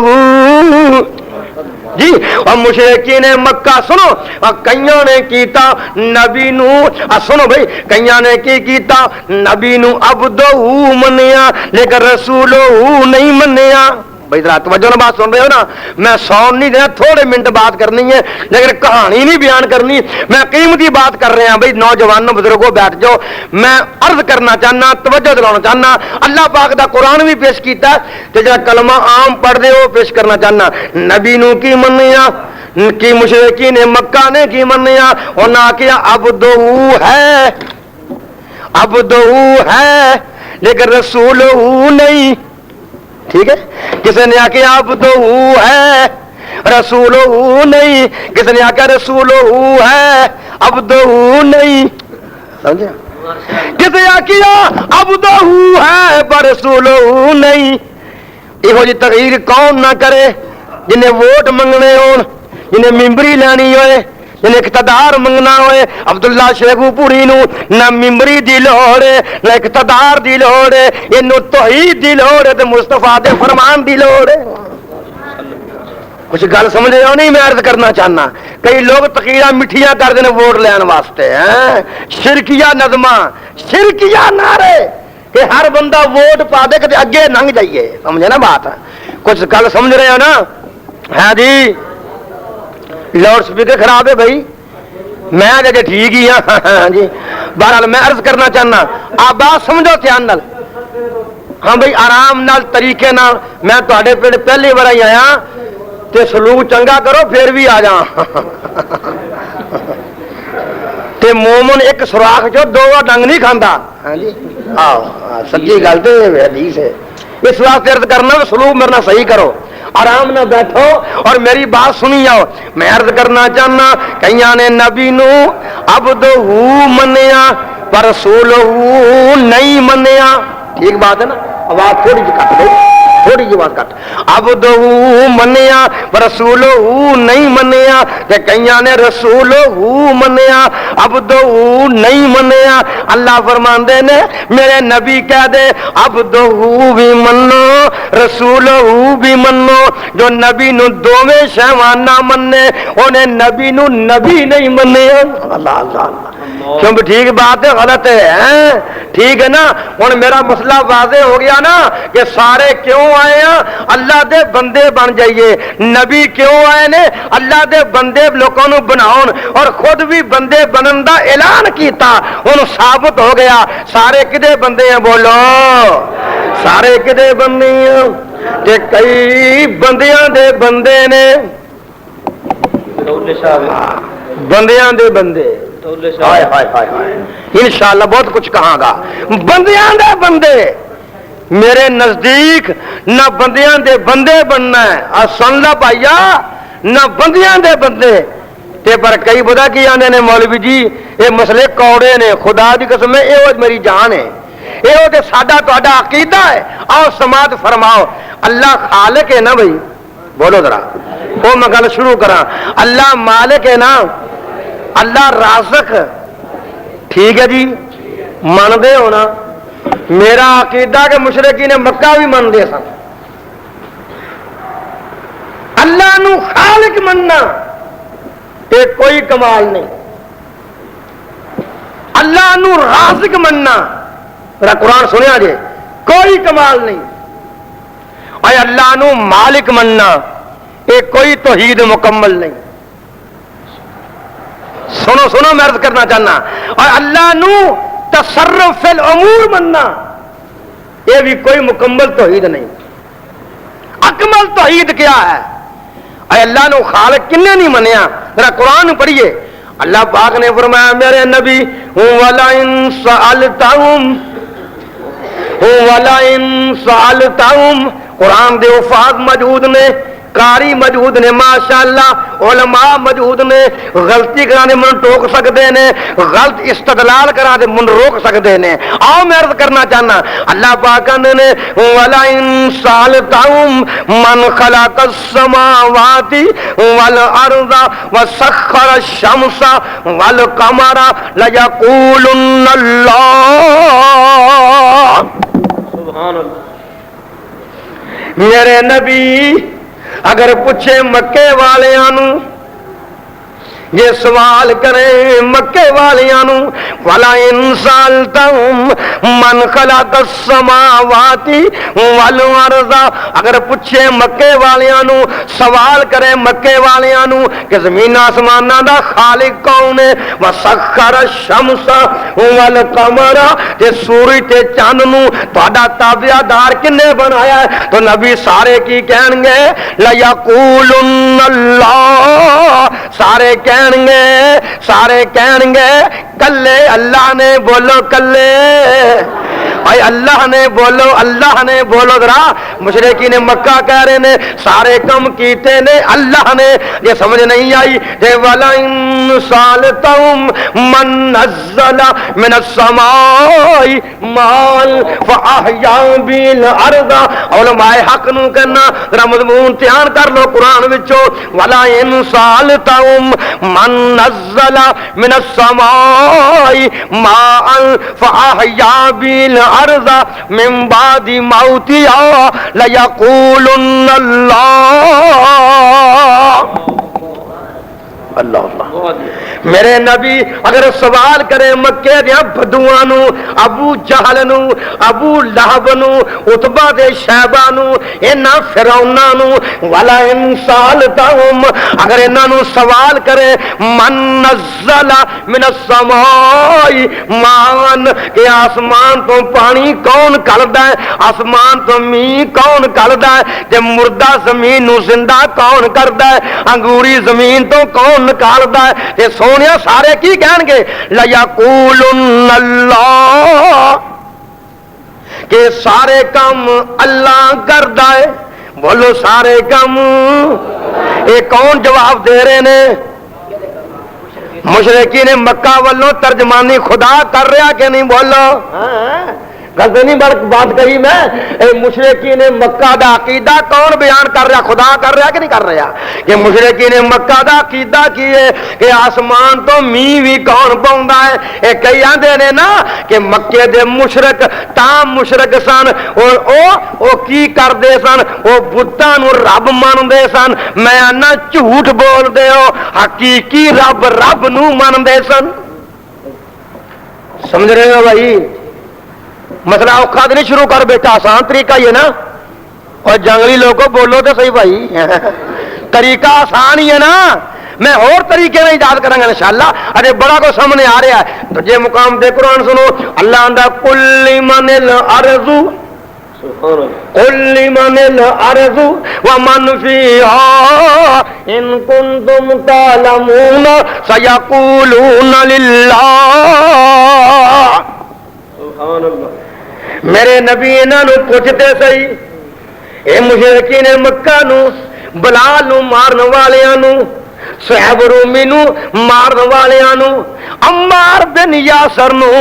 جی اور مشرکین مکہ سنو اور کئیوں نے کیتا نبی نو سنو بھئی کئیوں نے کی کیتا نبی نو عبدہ منیا لیکن رسولہ نہیں منیا بھائی ذرا توجہ نہ بات سن رہے ہو نا میں سون نہیں دینا تھوڑے منٹ بات کرنی ہے لیکن کہانی نہیں بیان کرنی میں قیمتی بات کر رہے ہیں بھائی نوجوانوں بزرگوں بیٹھ جاؤ میں عرض کرنا چاہنا توجہ دلانا چاہنا اللہ پاک دا قرآن بھی پیش کیتا ہے جڑا کلمہ عام پڑھ دے وہ پیش کرنا چاہنا نبی نو کی منیا کی مشرکین مکہ نے کی منیا انہاں کیا عبدہ ہے لیکن رسولہ نہیں ٹھیک ہے کسی نے آکے عبدہ ہے رسولہ نہیں کسی نے آکے رسولہ ہے عبدہ نہیں سمجھے کسی نے آکے عبدہ ہے پر رسولہ نہیں یہ جی تغییر کون نہ کرے جنہیں ووٹ منگنے ہون جنہیں ممبری لینی ہوئے جنہیں اقتدار منگنا ہوئے عبداللہ شیخو پوری نو نہ ممبری دی لوڑ ہے نہ اقتدار دی لوڑ ہے انو توحید دی لوڑ ہے تو مصطفیٰ دے فرمان دی لوڑ ہے کچھ گل سمجھے ہو نہیں میں عرض کرنا چاہنا کئی لوگ تقیرہ مٹھیاں کر دینے ووٹ لین واسطے شرکیہ نظمہ شرکیہ نعرے کہ ہر بندہ ووٹ پا دے کہ اگے ننگ جائیے سمجھے نا بات کچھ گل سمجھ رہے ہو نا ہاں جی لاؤڈ سپیکر خراب ہے بھائی میں جگہ ٹھیک ہی ہاں جی بہرحال میں عرض کرنا چاہنا آپ بات سمجھو دھیان نال ہاں بھائی آرام نال طریقے نال میں تواڈے پیڑ پہلی بار ہی آیا تے سلوک چنگا کرو پھر بھی آ جا تے مومن ایک سوراخ چو دو ڈنگ نہیں کھانا. ہاں جی سچی گل تو حدیث ہے. اس واسطے عرض کرنا سلوک میرے نال صحیح کرو, آرام نہ بیٹھو اور میری بات سنی جاؤ. میں عرض کرنا چاہنا کئیاں نے نبی نو عبدہ منیا پر رسولہ نہیں منیا. ٹھیک بات ہے نا, آواز تھوڑی جی کٹ دو, تھوڑی جی بات کٹ. عبدہ منیا پر رسولہ نہیں منیا, تے کئیاں نے رسولہ منیا عبدہ نہیں منیا. اللہ فرماندے نے میرے نبی کہہ دے عبدہ بھی منو رسولہ بھی منو. جو نبی نو دوویں شہواں نہ مننے انہیں نبی نو نبی نہیں مننے. اللہ اللہ کیوں بھی ٹھیک بات ہے غلط ہے ٹھیک ہے نا. ہن میرا مسئلہ واضح ہو گیا نا کہ سارے کیوں آئے ہیں, اللہ دے بندے بن جائیے. نبی کیوں آئے نے, اللہ دے بندے لوگوں نو بناؤن, اور خود بھی بندے بنن دا اعلان کیتا. ہن ثابت ہو گیا سارے کدے بندے ہیں, بولو سارے کدے بندے ہیں. کہ کئی بندیاں دے بندے نے, بندیاں دے بندے, ہائے ہائے ہائے ہائے انشاءاللہ بہت کچھ کہاں گا. بندیاں دے بندے میرے نزدیک نہ بندیاں دے بندے بننا ہے. سن لا بھائیا, نہ بندیاں دے بندے تے پر کئی پتا کی آنے نے مولوی جی یہ مسئلے کوڑے نے. خدا دی قسم ہے یہ میری جان ہے, یہ تے ساڈا تہاڈا عقیدہ ہے. آؤ سماعت فرماؤ. اللہ خالق ہے نا بھائی, بولو ذرا وہ میں گل شروع کراں. اللہ مالک ہے نا, اللہ رازق, ٹھیک ہے جی مندے ہونا. میرا عقیدہ کہ مشرکین مکہ بھی مندے سن. اللہ نو خالق مننا یہ کوئی کمال نہیں. اللہ نو رازق مننا, میرا قرآن سنیا جے, کوئی کمال نہیں. اور اللہ نو مالک مننا یہ کوئی توحید مکمل نہیں. سنو سنو میں عرض کرنا چاہنا. اور اللہ نو تصرف فی الامور مننا یہ بھی کوئی مکمل توحید نہیں. اکمل توحید کیا ہے؟ اے اللہ نو خالق کنے نہیں منیا. ذرا قرآن پڑھیے. اللہ پاک نے فرمایا میرے نبی وَلَئِن سَأَلْتَهُمْ وَلَئِن سَأَلْتَهُمْ قرآن دے وفاظ موجود نے, قاری موجود نے, ماشاءاللہ علماء موجود نے. غلطی کرا دے من ٹوک سکتے نے, غلط استدلال کرا دے من روک سکتے نے. آؤ میں عرض کرنا چاہنا اللہ پاک نے وَلَئِن سَأَلْتَهُمْ مَنْ خَلَقَ السَّمَاوَاتِ وَالْأَرْضَ وَسَخَّرَ الشَّمْسَ وَالْقَمَرَ لَيَقُولُنَّ اللَّهُ. سبحان اللہ. میرے نبی اگر پوچھے مکے والیاں یہ سوال کریں مکے والیاں وَلَئِن سَأَلْتَهُمْ مَنْ خَلَقَ السَّمَاوَاتِ وَالْأَرْضَ اگر پوچھے مکے والیاں سوال کریں مکے والیاں کہ زمین آسمانہ دا خالق کون ہے. وَسَخَّرَ الشَّمْسَ وَالْقَمَرَ تے سورج تے چاند نو تہاڈا تابع دار کنے بنایا ہے, تو نبی سارے کی کہن گے لَيَقُولُنَّ اللَّهُ. سارے کہن گے کلے اللہ نے, بولو کلے. اے اللہ نے بولو, اللہ نے بولو ذرا. مشرکین مکہ کہہ رہے نے سارے کم کیتے نے اللہ نے. یہ سمجھ نہیں آئی کہ وَلَئِن سَأَلْتَهُمْ مَن نَزَّلَ مِنَ السَّمَاءِ مَاءً فَأَحْيَا بِهِ الْأَرْضَ. علماء حق نو کہنا ذرا مضمون دھیان کر لو قرآن وچوں. وَلَئِن سَأَلْتَهُمْ مَن نَزَّلَ مِنَ السَّمَاءِ مَاءً فَأَحْيَا بِهِ الْأَرْضَ مِن بَعْدِ مَوْتِهَا لَيَقُولُنَّ اللَّهُ. اللہ اللہ. میرے نبی اگر سوال کرے مکے دیا بدوਆਂ ਨੂੰ ابو جہل نو ابو لہب نو عتبہ دے شیبہ نو انہاں فرعوناں نو والا انسان تاہم اگر انہاں نو سوال کرے من نزل من السماء مان کہ آسمان تو پانی کون کھلدا ہے آسمان تو می کون کھلدا ہے تے مردہ زمین نو زندہ کون کردا ہے انگوری زمین تو کون نکالدا ہے تے سونیا سارے کی کہن گے لیقولن اللہ کہ سارے کام اللہ کردا ہے بولو سارے کام یہ کون جواب دے رہے نے مشرکین مکہ والوں ترجمانی خدا کر رہا کہ نہیں بولو غلط نہیں بات کہی میں مشرکین مکہ دا عقیدہ کون بیان کر رہا خدا کر رہا کہ نہیں کر رہا کہ مشرکین مکہ دا عقیدہ کی ہے کہ آسمان تو می بھی کون پاؤندا ہے اے کئی آندے نے نا کہ مکے دے مشرک تام مشرک سن اور او کی کردے سن او بتاں نو رب ماندے سن میں انا جھوٹ بول دے ہو حقیقی رب نو ماندے سن سمجھ رہے ہو بھائی مسئلہ اوکھا نہیں شروع کر بیٹا آسان طریقہ یہ نا اور جنگلی لوگوں بولو تو صحیح بھائی طریقہ آسان ہی ہے نا میں اور طریقے میں ایجاد کروں گا انشاءاللہ ارے بڑا کو سامنے آ رہا ہے تو یہ مقام دے قرآن سنو اللہ اندہ کل من الارض قل من الارض ومن فيها ان كنتم تعلمون سيقولون لله سبحان اللہ میرے نبی انہاں نو پوچھتے سہی اے مشرکین مکہ نو بلال نو مارن والیاں نو صہیب رومی نو مارن والیاں نو عمار بن یاسر نو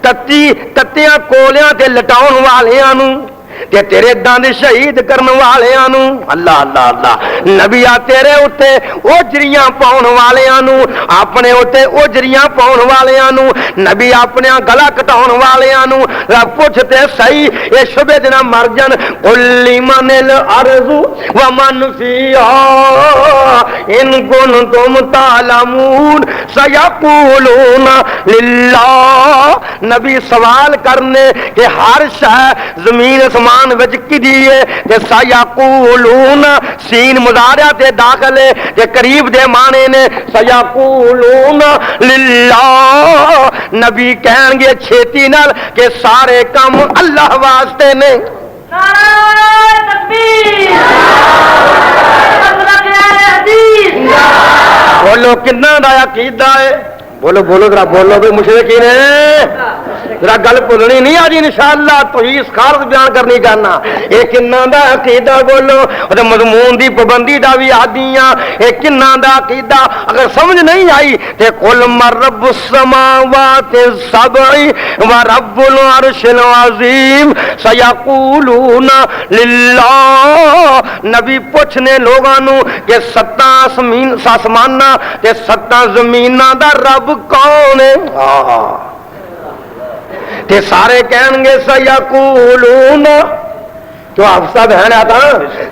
تتیاں کولیاں تے لٹاؤن والیاں نو تے تیرے دند شہید کرن والیاں نو اللہ اللہ اللہ نبی آ تیرے اوتے اوجریاں پاؤن والیاں نو اپنے اوتے اوجریاں پاؤن والیاں نو نبی اپنے گلا کٹاؤن والیاں نو پوچھتے صحیح اے شبے دنا مر جن قل من الارض ومن فيها ان كنتم تعلمون سيقولون لله نبی سوال کرنے کہ ہر شے زمین آسمان وچ کدی ہے تے سیقولون سین مضارع تے داخل ہے تے قریب دے معنی نے سیقولون للہ نبی کہیں گے چھیتی نال کہ سارے کام اللہ واسطے نے نعرہ تکبیر بولو کنا دا عقیدہ ہے بولو بولو ذرا بولو بھی مشرکین ہے ذرا گل بھولنی نہیں آج انشاءاللہ توحید خالص بیان کرنی جانا یہ کناں دا عقیدہ بولو اور مضمون دی پابندی دا بھی عادیاں یہ کناں دا عقیدہ اگر سمجھ نہیں آئی تے قل من رب السماوات السبع و رب العرش العظیم سیقولون للہ نبی پوچھنے لوگاں نو کہ ستاں آسماناں تے ستاں زمیناں دا رب کون ہے تے سارے کہیں گے سیقولون جو حفصہ بہن آتا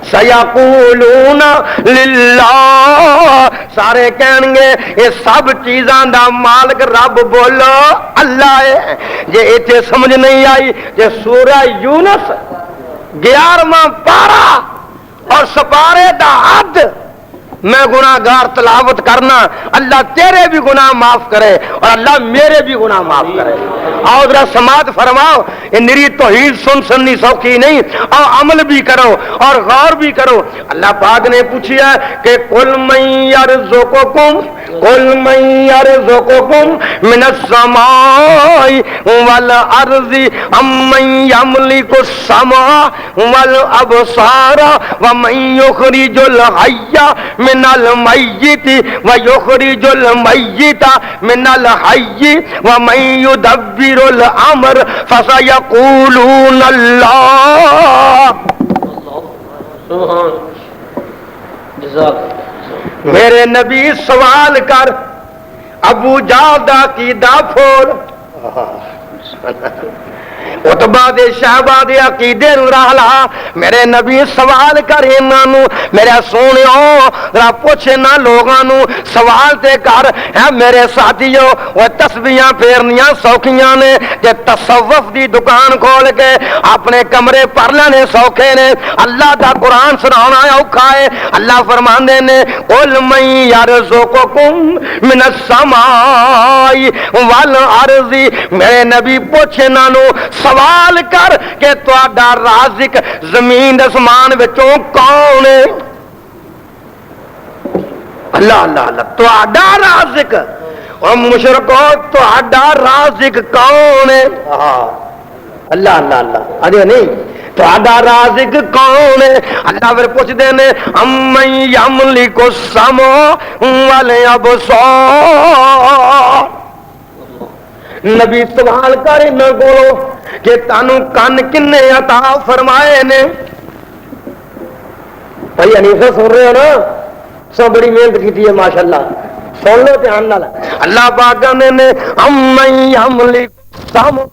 سیقولون للہ سارے کہیں گے یہ سب چیزاں دا مالک رب بولو اللہ ہے جے ایتھے سمجھ نہیں آئی جے سورہ یونس 11واں پارہ اور سپارے دا عد میں گناہگار تلاوت کرنا اللہ تیرے بھی گناہ معاف کرے اور اللہ میرے بھی گناہ معاف کرے آؤ ذرا سماعت فرماؤ یہ نری توحید سننی سوکھی نہیں اور عمل بھی کرو اور غور بھی کرو اللہ پاک نے پوچھا کہ قل من یرزقکم من السماء والارض امن یملک السماء والابصار ومن یخرج الحی من المیت ویخرج المیت من الحی ومن یدبر الامر فسیقولون اللہ میرے نبی سوال کر ابو جہل دا عقیدہ پھوڑ اتبا دے شہبہ دے عقیدے نو راہ لا میرے نبی سوال کر انہاں نو میرے سونیو ذرا پوچھ انہاں لوگاں نو سوال تے کر اے میرے ساتھیو او تسبیحاں پھیرنیاں سوکھیاں نے تے تصوف دی دکان کھول کے اپنے کمرے پر لینے سوکھے نے اللہ دا قرآن سنانا اوکھا ہے اللہ فرماندے نے قل من یرزقکم من السماء والارض میرے نبی پوچھ انہاں نو سوال کر کہ تہاڈا رازق زمین آسمان وچوں کون ہے اللہ اللہ اللہ تہاڈا رازق او مشرکو تہاڈا رازق کون ہے اللہ اللہ اللہ ارے نہیں تہاڈا رازق کون ہے اللہ پھر پوچھدے نے امن یملک السمع والابصار نبی سوال کر انہاں کولو کہ تانوں کن کنے عطا فرمائے نے بھائی انیسا سن رہے ہو نا سب بڑی محنت کی ہے ماشاءاللہ سن لو دھیان نال اللہ پاک نے امن یملک السمع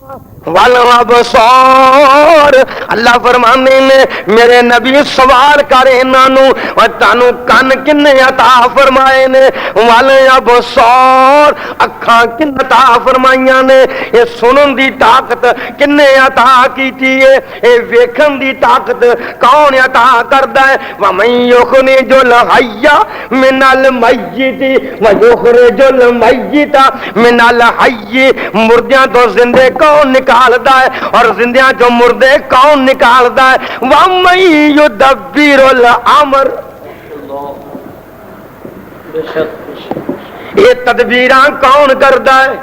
والابصار اللہ فرمانے نے میرے نبی سوال کر انہاں نو اور تانوں کن کنے عطا فرمائے نے والابصار اکھاں کن عطا فرمائیاں نے اے سنن دی طاقت کنے عطا کیتی ہے اے ویکھن دی طاقت کون عطا کردا ہے ومن یخرج الحی من المیت ویخرج المیت من الحی مردیاں تو زندے کون نکالدا ہے اور زندیاں جو مردے کون نکالدا ہے وَمَن يُدَبِّرُ الْأَمْرَ یہ تدبیراں کون کردا ہے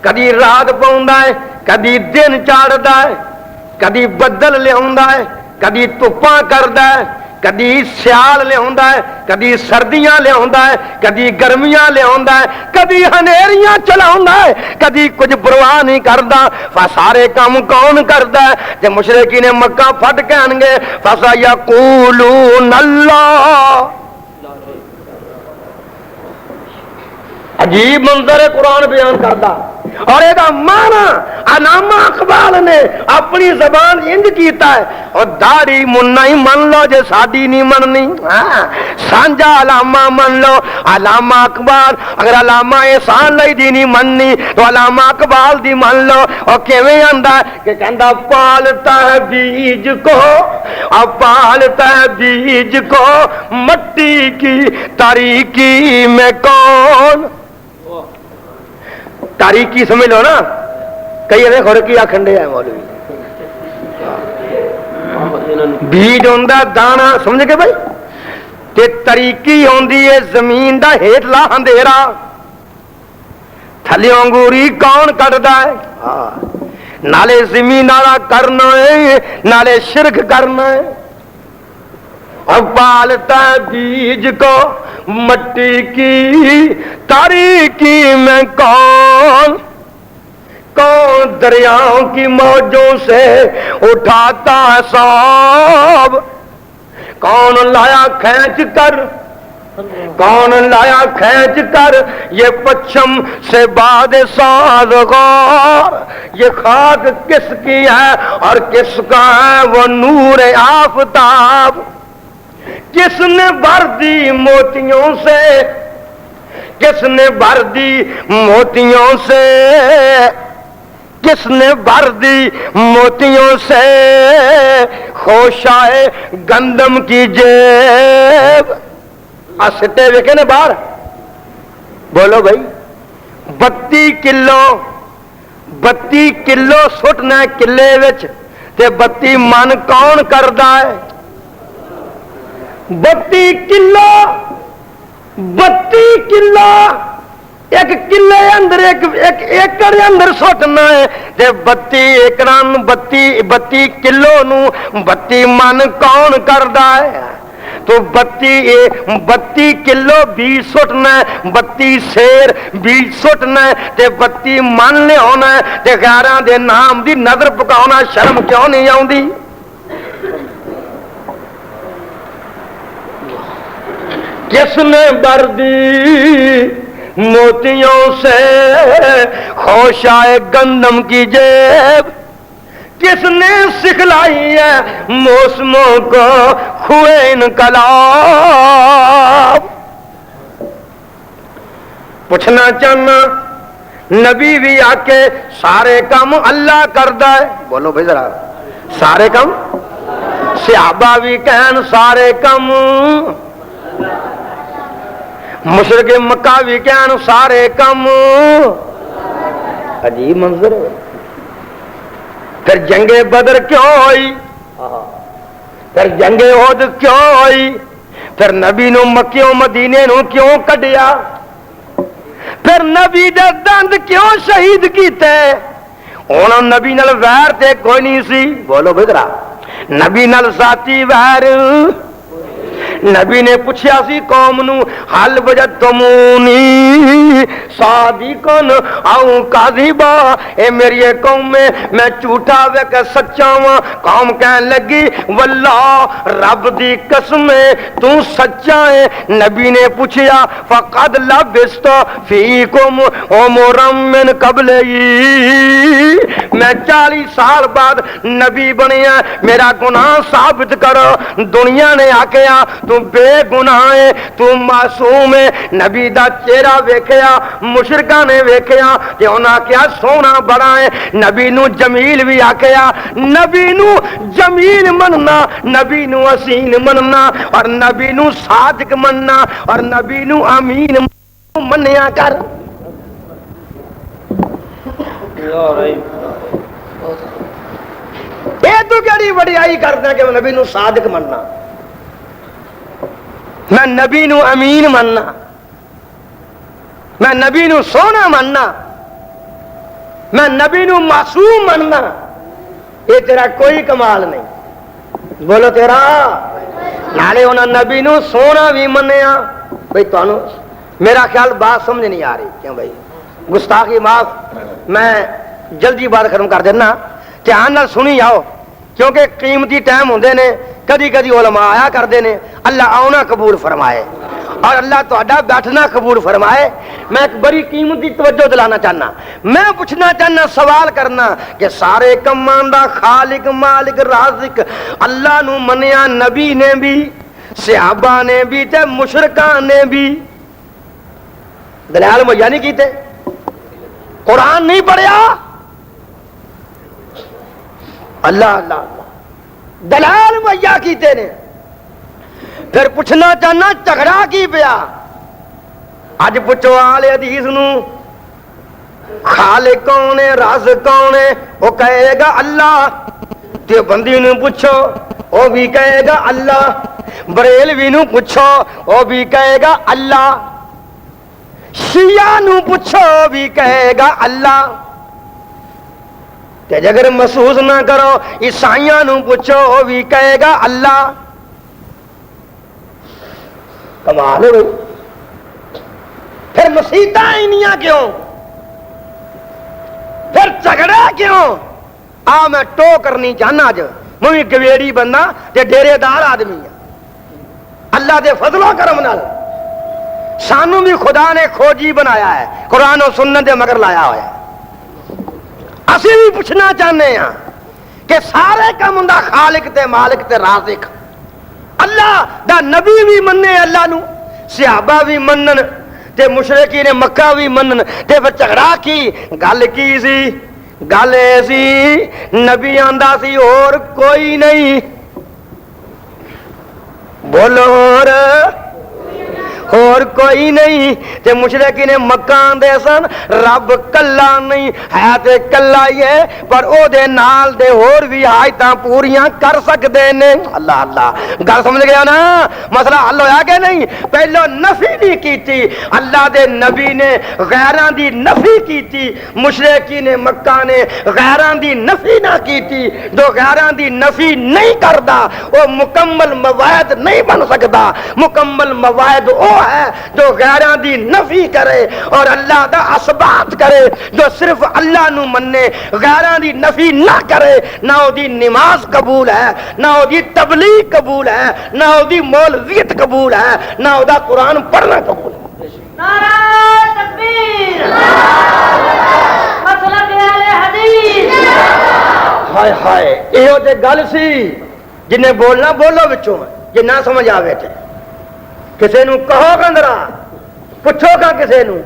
کدی رات پاوندا ہے کدی دن چاڑدا ہے کدی بدل لیاوندا ہے کدی دھپاں کردا ہے کدی سیال لیا ہے کدی سردیاں لیا ہے کدی گرمیاں لیا ہے کدی ہنیریاں چلا ہے کدی کچھ پرواہ نہیں کرتا سارے کام کون کرتا ہے جب مشرکی نے مکہ پھٹ کے آن گے فَسَيَقُولُونَ اللَّهُ عجیب منظر قرآن بیان کرتا اور یہ مانا علامہ اقبال نے اپنی زبان انج کیتا ہے اور داڑھی مننا ہی من لو جے ساڈی نہیں مننی سانجا علامہ من لو علامہ اقبال اگر علامہ احسان لائی دی نہیں مننی تو علامہ اقبال دی من لو اور کیویں آندا ہے کہ کہندا پالتا ہے بیج کو اب پالتا ہے بیج کو مٹی کی تاریکی میں کون تاریکی سمجھ لو نا کئی ایسے خور کی آکھنڈے ہیں مولوی بیج ہوندا دانا سمجھ کے بھائی تے تاریکی ہوندی ہے زمین دا ہیٹلا اندھیرا تھلے انگوری کون کٹدا ہے نالے زمین والا کرنا ہے نالے شرک کرنا ہے اب پالتا ہے بیج کو مٹی کی تاریکی میں کون کون دریاؤں کی موجوں سے اٹھاتا ہے ساب کون لایا کھینچ کر کون لایا کھینچ کر یہ پچھم سے باد سازگار یہ خاک کس کی ہے اور کس کا ہے وہ نور آفتاب کس نے بھر دی موتیوں سے کس نے بھر دی موتیوں سے کس نے بھر دی موتیوں سے خوشائے گندم کی جیب سٹے ویکھے نے باہر بولو بھائی 32 کلو سٹنا کلے وچ تے 32 من کون کردا ہے 32 کلو ایک کلے اندر ایک ایکڑ اندر سٹنا ہے تے 32 ایکڑاں 32 کلو نو 32 من کون کردا ہے تو 32 کلو بیج سٹنا ہے 32 سیر بیج سٹنا ہے تے 32 من لیا ہے تے غیراں دے نام دی نظر پکاؤنا شرم کیوں نہیں آؤندی کس نے بھر دی موتیوں سے خوشائے گندم کی جیب کس نے سکھلائی ہے موسموں کو کھوئے انقلاب؟ پوچھنا چاہنا نبی بھی آ کے سارے کام اللہ کردا ہے، بولو بھائی ذرا، سارے کام؟ صحابہ بھی کہن سارے کام، مشرک مکہ بھی کہن سارے کام، عجیب منظر ہے۔ پھر جنگ بدر کیوں ہوئی؟ پھر جنگ احد کیوں ہوئی؟ پھر نبی نو مکیوں مدینے نو کیوں کڈیا؟ پھر نبی دے دند کیوں شہید کیتے؟ انہاں نبی نال ویر تے کوئی نہیں سی، بولو بھدرا، نبی نال ذاتی ویر؟ نبی نے پوچھیا سی قوم نو حل وجدتمونی صادقن او کاذبا، اے میری قوم میں جھوٹا وے کہ سچا ہوں؟ قوم کہنے لگی واللہ رب دی قسم تو سچا ہے۔ نبی نے پوچھیا فقد لبثت فیکم عمرا من قبلی، میں 40 سال بعد نبی بنیا، میرا گناہ ثابت کرو۔ دنیا نے آکھیا تو بے گناہ ہے، تو معصوم ہے۔ نبی دا چہرہ ویکھیا مشرکاں نے ویکھیا تے انہاں کیا سونا بڑا ہے۔ نبی نو جمیل بھی آکھیا، نبی نو جمیل مننا، نبی نو حسین مننا، اور نبی نو صادق مننا، اور نبی نو امین منیا کر۔ اے تو کیڑی وڈیائی کردا کہ میں نبی نو صادق مننا، میں نبی نو امین مننا، میں نبی نو سونا مننا، میں نبی نو معصوم مننا؟ یہ تیرا کوئی کمال نہیں، بولو تیرا۔ نالے انہاں نبی نو سونا بھی منیا۔ بھئی تانوں میرا خیال بات سمجھ نہیں آ رہی کیوں بھائی؟ گستاخی معاف، میں جلدی بات ختم کر دینا، دھیان نال سنی جاؤ کیونکہ قیمتی ٹائم ہوندے نے، کدی کدی علماء آیا کردے نے، اللہ آنا قبول فرمائے اور اللہ تہاڈا بیٹھنا قبول فرمائے۔ میں ایک بڑی قیمتی توجہ دلانا چاہنا، میں پوچھنا چاہنا، سوال کرنا کہ سارے کماں دا خالق مالک رازق اللہ نو منیا نبی نے بھی، صحابہ نے بھی تے مشرکاں نے بھی، دلال مہیا نہیں کیتے؟ قرآن نہیں پڑھیا؟ اللہ اللہ دلال مہیا کیتے نے۔ پھر پوچھنا چاہنا جھگڑا کی پیا؟ اج پوچھو آل حدیث نو خالق کون ہے رازق کون ہے، وہ کہے گا اللہ۔ دیوبندی نو پوچھو وہ بھی کہے گا اللہ، بریلوی نو پوچھو وہ بھی کہے گا اللہ، شیعہ نو پوچھو وہ بھی کہے گا اللہ۔ تے اگر محسوس نہ کرو عیسائیاں نو پوچھو وہ بھی کہے گا اللہ۔ کمال ہے۔ پھر مسیحتاں اینیاں کیوں؟ پھر جھگڑا کیوں؟ آ میں ٹو کرنی چاہنا، اج میں بھی گویڑی بندہ تے ڈیرے دار آدمی ہاں، اللہ دے فضل و کرم نال سانو بھی خدا نے کھوجی بنایا ہے، قرآن و سنت دے مگر لایا ہوا ہے۔ اسی بھی پوچھنا چاہنے ہیں کہ سارے کام دا خالق تے مالک تے رازق اللہ دا نبی بھی مننے اللہ نو، صحابہ بھی منن تے مشرکین مکہ بھی منن، تے پھر جھگڑا کی گل کی سی؟ گل ایسی نبی آندا سی اور کوئی نہیں، بولو اور کوئی نہیں، تے مشرکین مکہ دے سن رب کلا نہیں ہے تے کلا ہی ہے، پر او دے نال دے اور بھی حاجتاں پوریاں کر سکدے نے۔ اللہ اللہ گل سمجھ گیا نا؟ مسئلہ حل ہویا کہ نہیں؟ پہلو نفی نہیں کیتی، اللہ دے نبی نے غیراں دی نفی کیتی، مشرکین مکہ نے غیراں دی نفی نہ کیتی۔ جو غیراں دی نفی نہیں کردا وہ مکمل مواعد نہیں بن سکدا، مکمل مواعد او ہے جو غیراں دی نفی کرے اور اللہ دا اثبات کرے، جو صرف اللہ نو مننے غیراں دی نفی نہ کرے، نہ او دی نماز قبول ہے، نہ او دی تبلیغ قبول ہے، نہ او دی مولویت قبول ہے، نہ او دا قرآن پڑھنا قبول ہے۔ نعرہ تکبیر، مسلک اہل حدیث۔ ہائے ہائے یہ تے گل سی جنہیں بولنا بولو بچوں جی نہ سمجھ آوے تے کسے نو کہو گندرا پوچھو گا کسے نو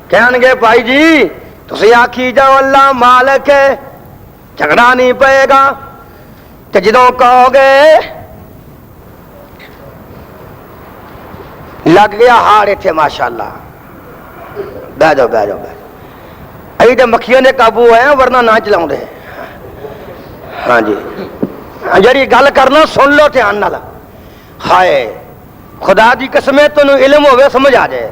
کہن گے بھائی جی تسی آکھی جاؤ اللہ مالک ہے جھگڑا نہیں پئے گا کہ جدوں کہو گے لگ گیا ہاڑ اتنے ماشاء اللہ بہ جاؤ بہ جاؤ ابھی تو مکھیوں نے قابو ہے ورنہ نہ چلاؤں دے ہاں جی جی گل کرنا سن لو دھیان نال ہائے خدا دی قسم تینوں علم ہوے سمجھ آ جائے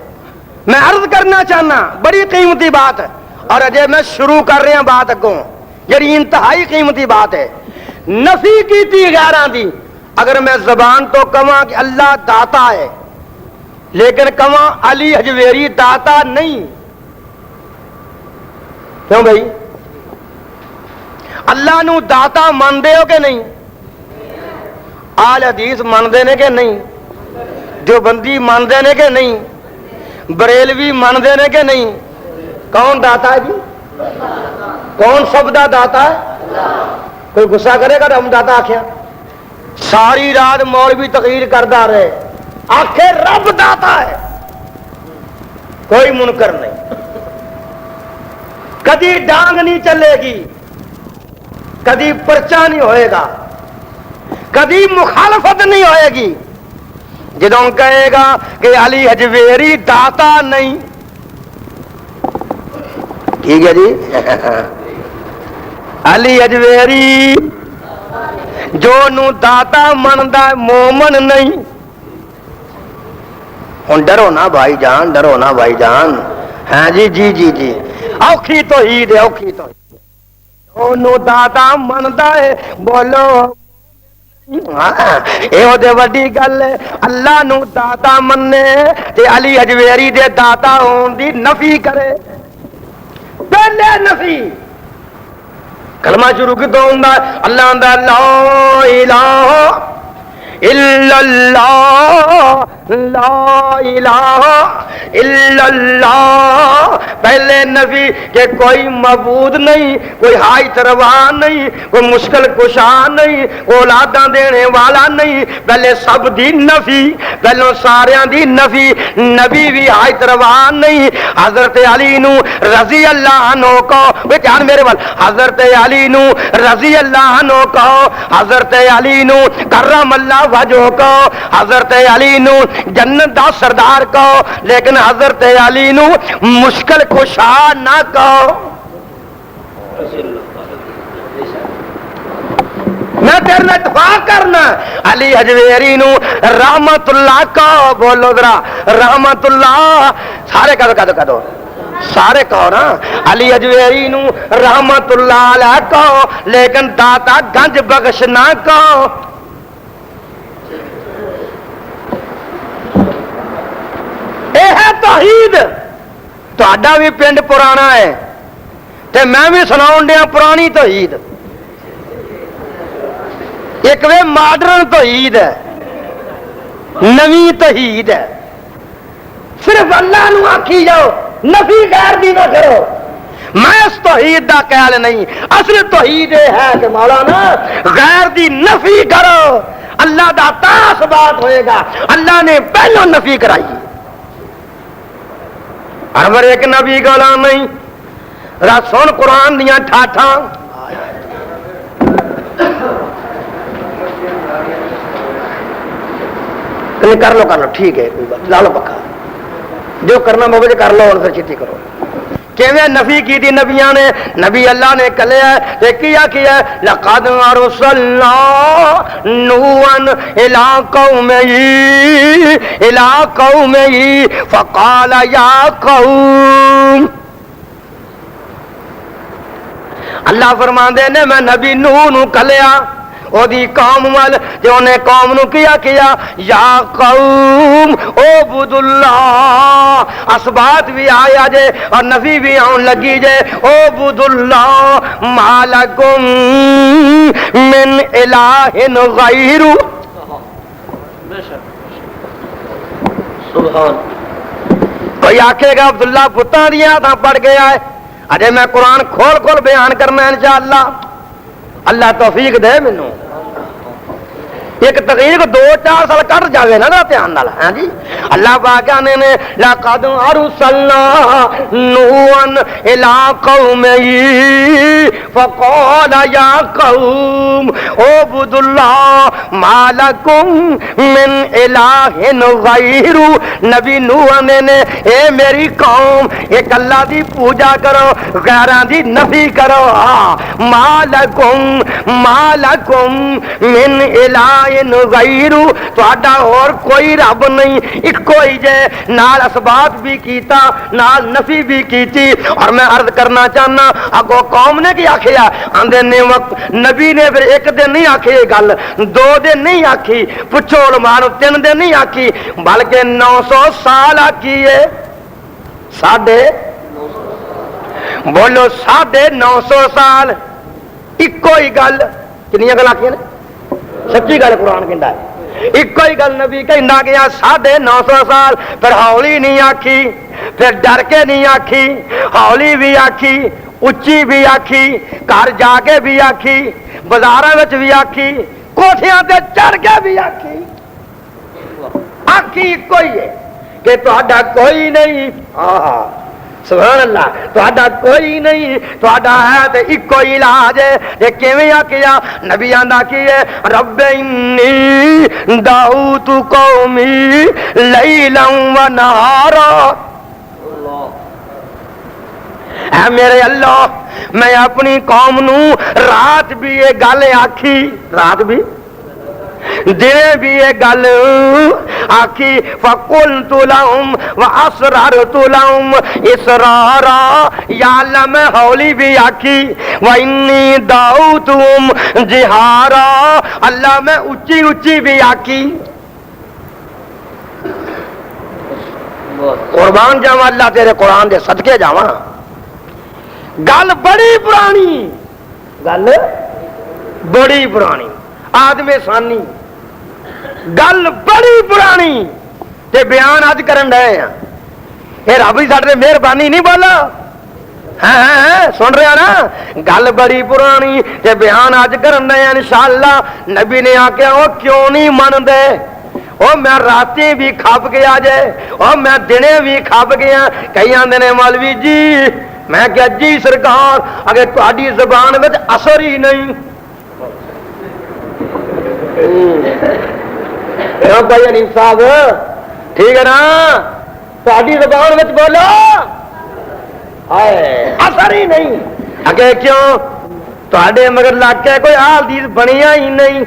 میں عرض کرنا چاہنا بڑی قیمتی بات ہے اور اجے میں شروع کر رہا بات اگوں جڑی انتہائی قیمتی بات ہے نفی کی تھی غیراں دی اگر میں زبان تو کہاں کہ اللہ داتا ہے لیکن کہاں علی حجویری داتا نہیں کیوں بھائی اللہ نو داتا مانتے ہو کہ نہیں آل حدیث مانتے نے کہ نہیں دیوبندی مانتے نے کہ نہیں بریلوی مانتے نے کہ نہیں کون داتا ہے جی کون سب دا داتا ہے کوئی غصہ کرے گا تو ہم داتا آخیا ساری رات مولوی تقریر کرتا رہے آخر رب داتا ہے کوئی منکر نہیں کدی ڈانگ نہیں چلے گی کدی پرچہ نہیں ہوئے گا کدی مخالفت نہیں ہوئے گی جدوں کہے گا کہ علی حجویری داتا نہیں ٹھیک ہے جی علی حجویری جو نو داتا مندا مومن نہیں ہوں ڈرو نا بھائی جان ڈرو نا بھائی جان ہاں جی جی جی جی اوکھی تو عید ہے اوکھی تو نو دادا مندا ہے بولو یہ وڈی گل ہے اللہ نو داتا منے تے علی حجویری دے داتا ہون دی نفی کرے پہلے نفی کلمہ شروع کتوں ہوندا ہے اللہ دا لا الہ الا اللہ لا الہ الا اللہ پہلے نفی کہ کوئی معبود نہیں کوئی حاجت روا نہیں کوئی مشکل کشا نہیں اولاداں دینے والا نہیں پہلے سب دی نفی پہلوں ساریاں دی نفی نبی بھی حاجت روا نہیں حضرت علی نو رضی اللہ عنہ کو وہ دھیان میرے وال حضرت علی نو رضی اللہ عنہ کو حضرت علی نو کرم اللہ وجہ کو حضرت علی نو جنت دا سردار کو لیکن حضرت علی نو مشکل کشا نہ کہو میں تیرے نے اتفاق کرنا علی حجویری نو رحمت اللہ کا بولو ذرا رحمت اللہ سارے کدو سارے کہو نا علی حجویری نو رحمت اللہ علیہ کہو لیکن داتا گنج بخش نہ کہو ہے توحید تہاڈا بھی پنڈ پرانا ہے تے میں بھی سناؤن دیا پرانی توحید ایک وے ماڈرن توحید ہے نویں توحید ہے صرف اللہ نو آکھی جاؤ نفی غیر دی نہ کرو میں اس توحید دا قائل نہیں اصل توحید ہے کہ مولانا غیر دی نفی کرو اللہ دا تاس بات ہوئے گا اللہ نے پہلو نفی کرائی ہر ایک نبی گلا نہیں سن قرآن دیا ٹھاٹھاں کر لو ٹھیک ہے لا لو پکا جو کرنا موقع کر لو اور پھر چھتی کرو کیویں نفی کی تھی نبیاں نے نبی اللہ نے کلیا تے کیا لقد ارسلنا نوحا الى قومه فقال یا قوم اللہ فرماندے نے میں نبی نوح نو کلیا او دی قوم وال تے اونے قوم نو کیا یا قوم عبد اللہ اسبات بھی آیا جے اور نفی بھی آن لگی جے عبد اللہ ما لکم من الہ غیر سبحان کوئی آکھے گا عبداللہ پتاں دیاں تھا پڑھ گیا ہے اجے میں قرآن کھول بیان کرنا انشاءاللہ اللہ توفیق دے مینوں ایک تقریر کو 2-4 سال کٹ جاوے نا دھیان نال ہاں جی اللہ پاک نے لقد ارسلنا نوحا الى قومه فقال یا قوم اعبدوا اللہ ما لکم من الہ غیر نبی نوح نے اے میری قوم ایک اللہ دی پوجا کرو غیراں دی نفی کرو ما لکم من الہ غیر تہاڈا اور کوئی رب نہیں اکو ہی جے نال اسبات بھی کیتا نال نفی بھی کیتی اور میں عرض کرنا چاہنا اگو قوم نے کی آکھیا آندے نے وقت نبی نے پھر ایک دن نہیں آکھی گل 2 دن نہیں آکھی پوچھو علماء 3 دن نہیں آکھی بلکہ 900 سال آکھی ہے بولو 950 سال اکو ہی گل کنیاں گل آکھی نے سچی گل قرآن کہندا ہے ایک ہی گل نبی کہندا گیا 950 سال پھر ہولی نہیں آکھی پھر ڈر کے نہیں آکھی ہولی بھی آکھی اچھی بھی آکھی گھر جا کے بھی آکھی بازاراں وچ بھی آکھی کوٹھیاں تے چڑھ کے بھی آکھی آکھی کوئی ہے کہ تہاڈا کوئی نہیں سبحان اللہ تہاڈا کوئی نہیں تہاڈا ہے تے اکو ہی علاج ہے تے کیویں آکھیا نبی آندا کی ہے رب انی دعوت قومی لیلا و نہارا اے میرے اللہ میں اپنی قوم نو رات بھی یہ گل آکھی رات بھی دنے بھی یہ گل آکھی فقلت لهم واسررت لهم اسرارا یا اللہ میں ہولی بھی آکھی وانی دعوتهم جہارا اللہ میں اچھی اچھی بھی آکھی قربان جاواں اللہ تیرے قرآن دے صدقے جاواں گل بڑی پرانی گل بڑی پرانی آدم ثانی گل بڑی پرانی تے بیان اج کرن رہے ہیں یہ رب ہی ساڈے مہربانی نہیں بولا سن رہا نا گل بڑی پرانی تے بیان اج کرن رہے ہیں انشاءاللہ نبی نے آکھیا او کیوں نہیں من دے او میں راتی بھی کھپ گیا جے او میں دنے بھی کھپ گیا کئی آندے نے مولوی جی میں کیا جی سرکار اگر تہاڈی زبان وچ اثر ہی نہیں بھائی حنیف صاحب ٹھیک ہے نا تہاڈی زبان وچ بولو اثر ہی نہیں اگے کیوں تہاڈے مگر لگ کے کوئی حدیث بنیا ہی نہیں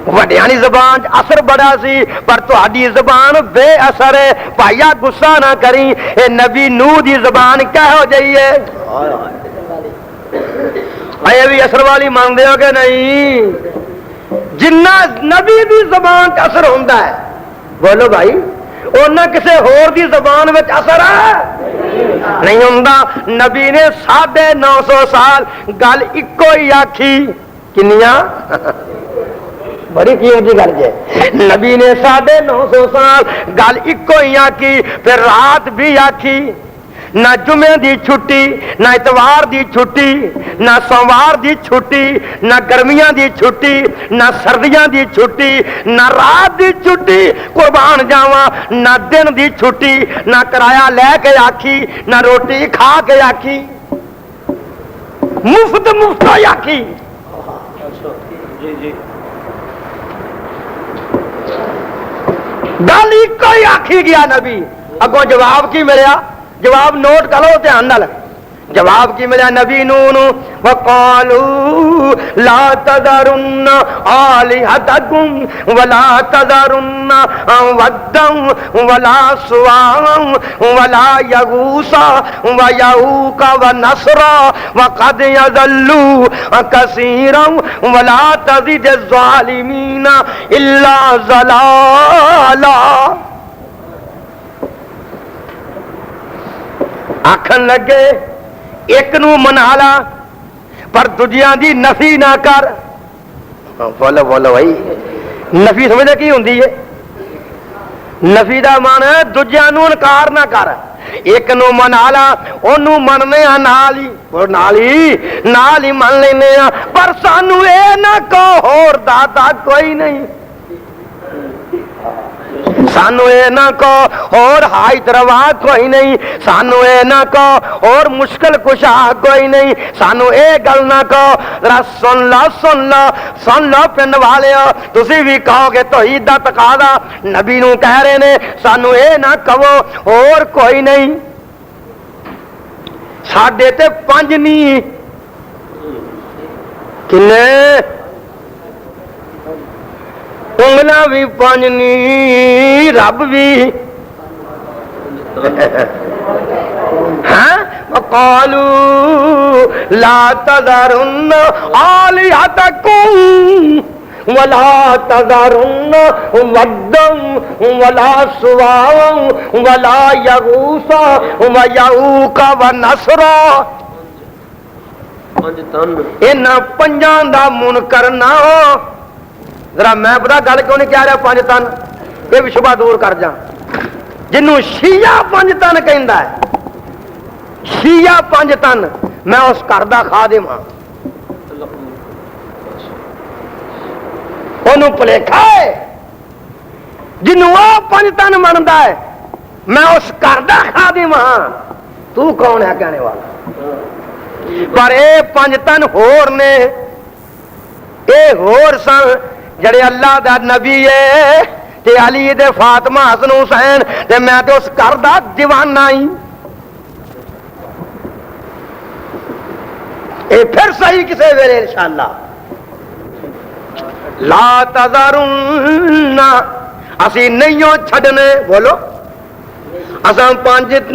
وڈیاں دی زبان اثر بڑا سی پر تہاڈی زبان بے اثر ہے بھائیا غصہ نہ کریں اے نبی نوح دی زبان کہو جئی ہے اے بھی اثر والی مانتے ہو کہ نہیں جنہ نبی دی زبان کا اثر ہوندا ہے بولو بھائی اونا کسے ہور دی زبان وچ اثر ہے نہیں ہوندا نبی نے 950 سال گل اکو ہی آکھی کنیاں بڑی قیمتی گل جے نبی نے 950 سال گل اکو ہی آکھی پھر رات بھی آکھی نہ جمعے دی چھٹی نہ اتوار دی چھٹی نہ سوموار دی چھٹی نہ گرمیاں دی چھٹی نہ سردیاں دی چھٹی نہ رات دی چھٹی قربان جاواں نہ دن دی چھٹی نہ کرایہ لے کے آکھی نہ روٹی کھا کے آکھی مفت آکھی گل کوئی آکھی گیا نبی اگوں جواب کی ملیا جواب نوٹ کرو دھیان نال جواب کی ملیا نبی نون وقالوا لا تذرن آلهتكم ولا تذرن ودا ولا سواعا ولا يغوث ويعوق ونسرا وقد يضلوا كثيرا ولا تزد الظالمين الا ضلالا آکھن لگے ایک نو منالا پر دجیاں دی نفی نہ کر بولو بولو بھائی نفی سمجھے کی ہوندی ہے نفی دا معنی ہے دجیاں نو انکار نہ کر ਇੱਕ ਨੂੰ ਮਨਾ ਲਾ, ਉਹਨੂੰ ਮੰਨਦੇ ਆ ਨਾਲ ਹੀ, ਉਹ ਨਾਲ ਹੀ ਮੰਨ ਲੈਨੇ ਆ। ਪਰ ਸਾਨੂੰ ਇਹ ਨਾ ਕਹੋ ਹੋਰ ਦਾਤਾ ਕੋਈ ਨਹੀਂ, ਸਾਨੂੰ ਇਹ ਨਾ ਕਹੋ ਹੋਰ ਹਾਇਤ ਰਵਾ ਕੋਈ ਨਹੀਂ, ਸਾਨੂੰ ਇਹ ਨਾ ਕਹੋ ਹੋਰ ਮੁਸ਼ਕਿਲ ਕੁਸ਼ਾ ਕੋਈ ਨਹੀਂ, ਸਾਨੂੰ ਇਹ ਗੱਲ ਨਾ ਕਹੋ। ਜ਼ਰਾ ਸੁਣ ਲਓ ਪਿੰਡ ਵਾਲਿਓ, ਤੁਸੀਂ ਵੀ ਕਹੋਗੇ ਤੋਈ ਦਾ ਤਕਾਦਾ ਨਬੀ ਨੂੰ ਕਹਿ ਰਹੇ ਨੇ, ਸਾਨੂੰ ਇਹ ਨਾ ਕਹੋ ਹੋਰ ਕੋਈ ਨਹੀਂ। ਸਾਡੇ ਤੇ 5 ਨਹੀਂ, ਕਿੰਨੇ ਉਂਗਲਾਂ ਵੀ 5 ਨਹੀਂ, ਰੱਬ ਵੀ ਹਾਂ। ਵਕਾਲੂ ਲਾ ਤਜ਼ਰੁਨ ਆਲਿਹਤਕੁਮ ولا تذرن ودا ولا سواعا ولا يغوث ويعوق ونسرا۔ ਇਹਨਾਂ 5 ਦਾ ਮੁਨਕਰ ਨਾ ਹੋ। ذرا میں پتا گل کیوں نہیں کہہ رہا 5 تن، یہ بھی شبہ دور کر جا۔ جنوں شیعہ 5 تن کہندا ہے، شیعہ 5 تن، میں اس گھر دا خادم ہاں، انہوں بھلیکھا ہے۔ جنوں وہ 5 تن مندا ہے، میں اس گھر دا خادم ہاں، تو کون ہے کہنے والا؟ پر اے 5 تن ہور نے، اے ہور سن جڑے اللہ دا نبی ہے تے علی دے فاطمہ حسن حسین تے میں تے اس گھر دا دیوانہ ہی۔ اے پھر صحیح کسے ویلے انشاءاللہ۔ لا تذرن، اسی نہیں چھڈنے، بولو اساں 5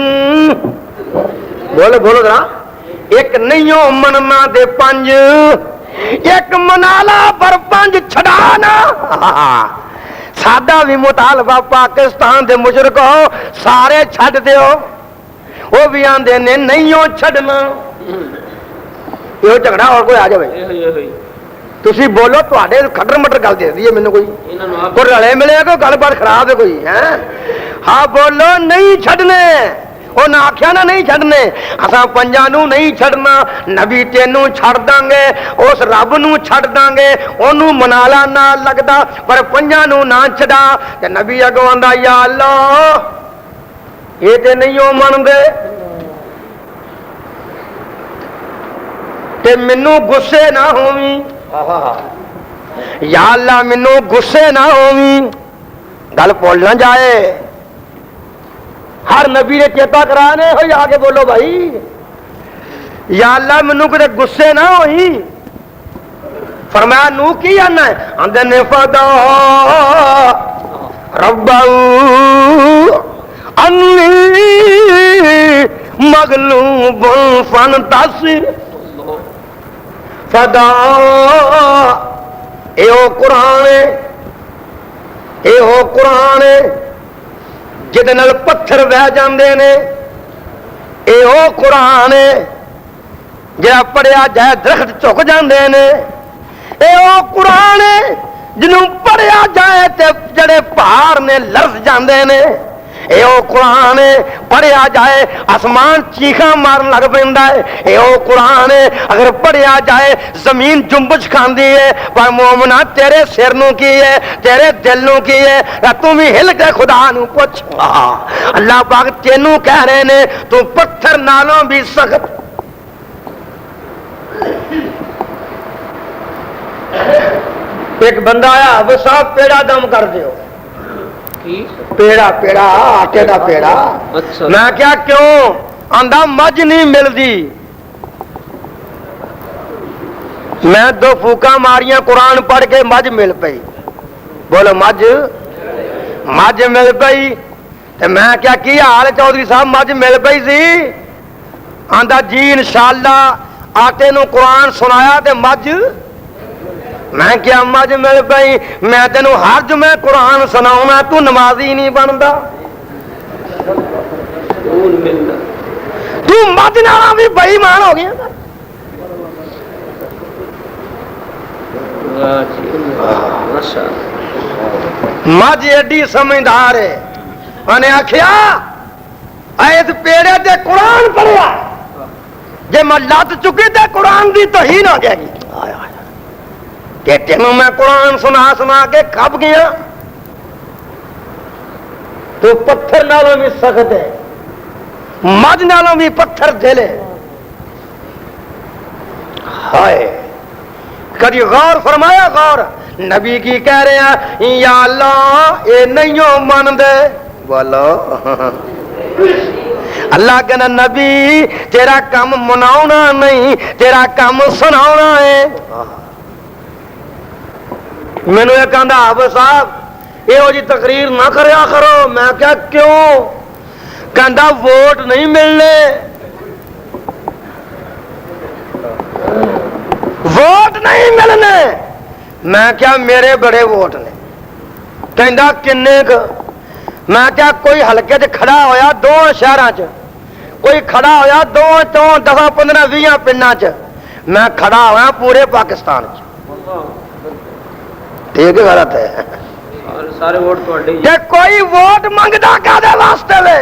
بولو ذرا، ایک نہیں مننا دے 5، ایک منالا پر 5 چھڑانا۔ سادہ بھی مطالبہ پاکستان دے مشرک ہو سارے چھڑ دیو، وہ بھی آندے نے نہیں چھڑنا۔ یہ جھگڑا اور کوئی آ جائے تسی بولو، تواڈے کھٹر مٹر گل دے دی مینوں کوئی رلے ملے کوئی گل بات خراب ہے کوئی ہے؟ ہاں بولو نہیں چھڑنے، وہ نہ آخیا نا نہیں چھڑنے، اساں 5 نوں نہیں چھڑنا، نبی تینوں چھڑ داں گے، اس رب نوں چھڑ داں گے، انہوں منالا نہ لگدا، پر 5 نوں نہ چھڑا۔ تے نبی اگوں آندا یا اللہ یہ تے نہیں ہو من دے تے مینوں غصے نہ ہوویں، یا اللہ مینوں غصے نہ ہوویں، گل بھول نہ جائے۔ ہر نبی نے چیتا کرانے ہوئی آگے بولو بھائی، یا اللہ منو کتے غصے نہ ہوئی۔ فرمایا نو کی آنا ہے اندر نے فدا رباؤ انی مغلوب فانتصر، فدا اے او قرآن ہے، اے او قرآن ہے جہدے نال پتھر وہ جاندے نے، اے او قرآن ہے جہاں پڑھیا جائے درخت چک جاندے نے، اے او قرآن ہے جنوں پڑھیا جائے تے جڑے پہاڑ نے لرز جاندے نے، اے او قرآن ہے پڑھیا جائے آسمان چیخاں مارن لگ پیندا ہے، اے او قرآن ہے اگر پڑھیا جائے زمین جنبش کھاندی ہے۔ پر مومنا تیرے سر نو کی ہے، تیرے دل نو کی ہے، تو بھی ہل کے خدا نو پوچھ۔ اللہ پاک تینوں کہہ رہے نے تو پتھر نالوں بھی سخت۔ ایک بندہ آیا وہ صاحب پیڑا دم کر دیو، پیڑا پیڑا آٹے دا پیڑا۔ میں کیا کیوں؟ آندا مجھ نہیں ملدی۔ میں 2 پھوکاں ماریاں قرآن پڑھ کے مجھ مل پئی، بولو مجھ مل پئی۔ تے میں کیا حال چودھری صاحب مجھ مل پئی سی؟ آندا جی انشاءاللہ آٹے نو قرآن سنایا تے مجھ، میں کیا مجھ مل پئی؟ میں تینوں ہر جمعے قرآن سناؤں تو نمازی نہیں بنتا، تو مجھ نالا بھی بے ایمان ہو گیا۔ مجھ ایڈی سمجھدار ہے، انہیں آخیا اس پیڑے تے قرآن پڑھیا جے میں لت چکی تے قرآن دی توہین ہو جائے گی کہ تینوں میں قرآن سنا سنا کے کھپ گیا تو پتھر نالوں بھی سخت ہے مجھ نالوں بھی پتھر دلے ہائے کبھی غور فرمایا غور نبی کی کہہ رہے ہیں یا اللہ اے نہیں من دے بولو اللہ کہنا نبی تیرا کام مناؤنا نہیں تیرا کام سناؤنا ہے مینو یہ کہندا حافظ صاحب یہ جی تقریر نہ کریا کرو میں کیا کیوں کہندا ووٹ نہیں ملنے ووٹ نہیں ملنے میں کیا میرے بڑے ووٹ نے کہندا کنے ک میں کیا کوئی حلقے چ کھڑا ہویا دو شہراں چ کوئی کھڑا ہویا دو 10 15 20 پنڈاں چ میں کھڑا ہویا پورے پاکستان چ ٹھیک ہے غلط ہے سارے ووٹ تواڈے تے کوئی ووٹ منگدا کادے واسطے وے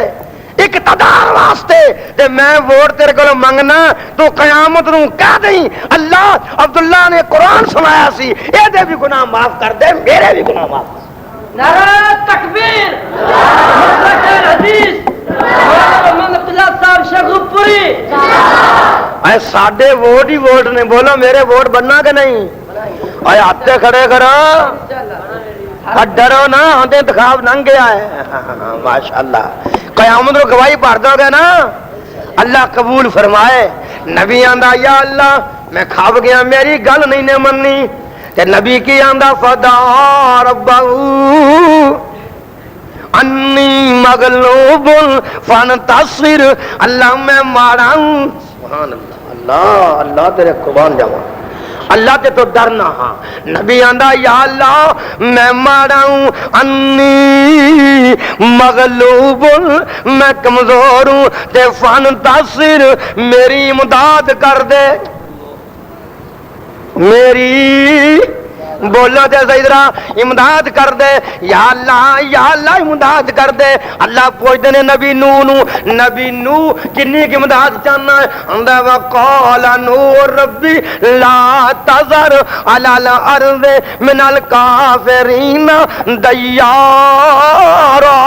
اقتدار واسطے تے میں ووٹ تیرے کولوں منگنا تو قیامت نوں کہہ دیں اللہ عبداللہ نے قرآن سنایا سی اے دے بھی گناہ معاف کر دے میرے بھی گناہ معاف کر نعرہ تکبیر مسلک الحدیث محمد عبداللہ صاحب شیخ پوری اے ساڈے ووٹ ہی ووٹ نے بولو میرے ووٹ بننا کہ نہیں اے ہاتھ کھڑے کرو ڈرو نا ہاں انتخاب لنگ گیا ہے ماشاءاللہ قیامت کو گواہی بھر دو گے نا اللہ قبول فرمائے نبی آندا یا اللہ میں کھاب گیا میری گل نہیں نے مننی تے نبی کی آندا فدا ربہ انی مغلوب فانتصر اللہ میں مارا ہوں سبحان اللہ اللہ اللہ تیرے قربان جاواں اللہ تے تو ڈرنا ہاں نبی آندا یا اللہ میں مارا ہوں انی مغلوب میں کمزور ہوں تے فانتصر میری امداد کر دے میری بولو تے ذرا امداد کر دے یا اللہ امداد کر دے اللہ پوچھتے نے نبی نو کنی کی امداد چاہنا ہے اندہ وقال نوح ربی لا تذر علی الارض من الکافرین دیارا